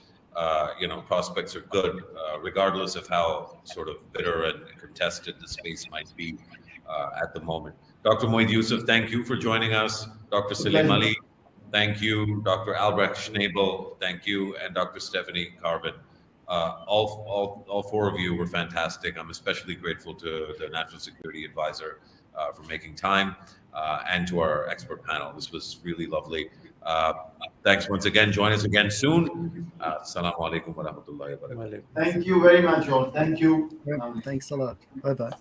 prospects are good, regardless of how sort of bitter and contested the space might be at the moment. Dr. Moeed Yusuf, thank you for joining us. Dr. Saleem Ali, thank you. Dr. Albrecht Schnabel, thank you. And Dr. Stephanie Carvin. All four of you were fantastic. I'm especially grateful to the National Security Advisor for making time, and to our expert panel. This was really lovely. Thanks once again. Join us again soon. Assalamu alaikum wa rahmatullahi wa barakatuh. Thank you very much, all. Thank you. Thanks a lot. Bye-bye.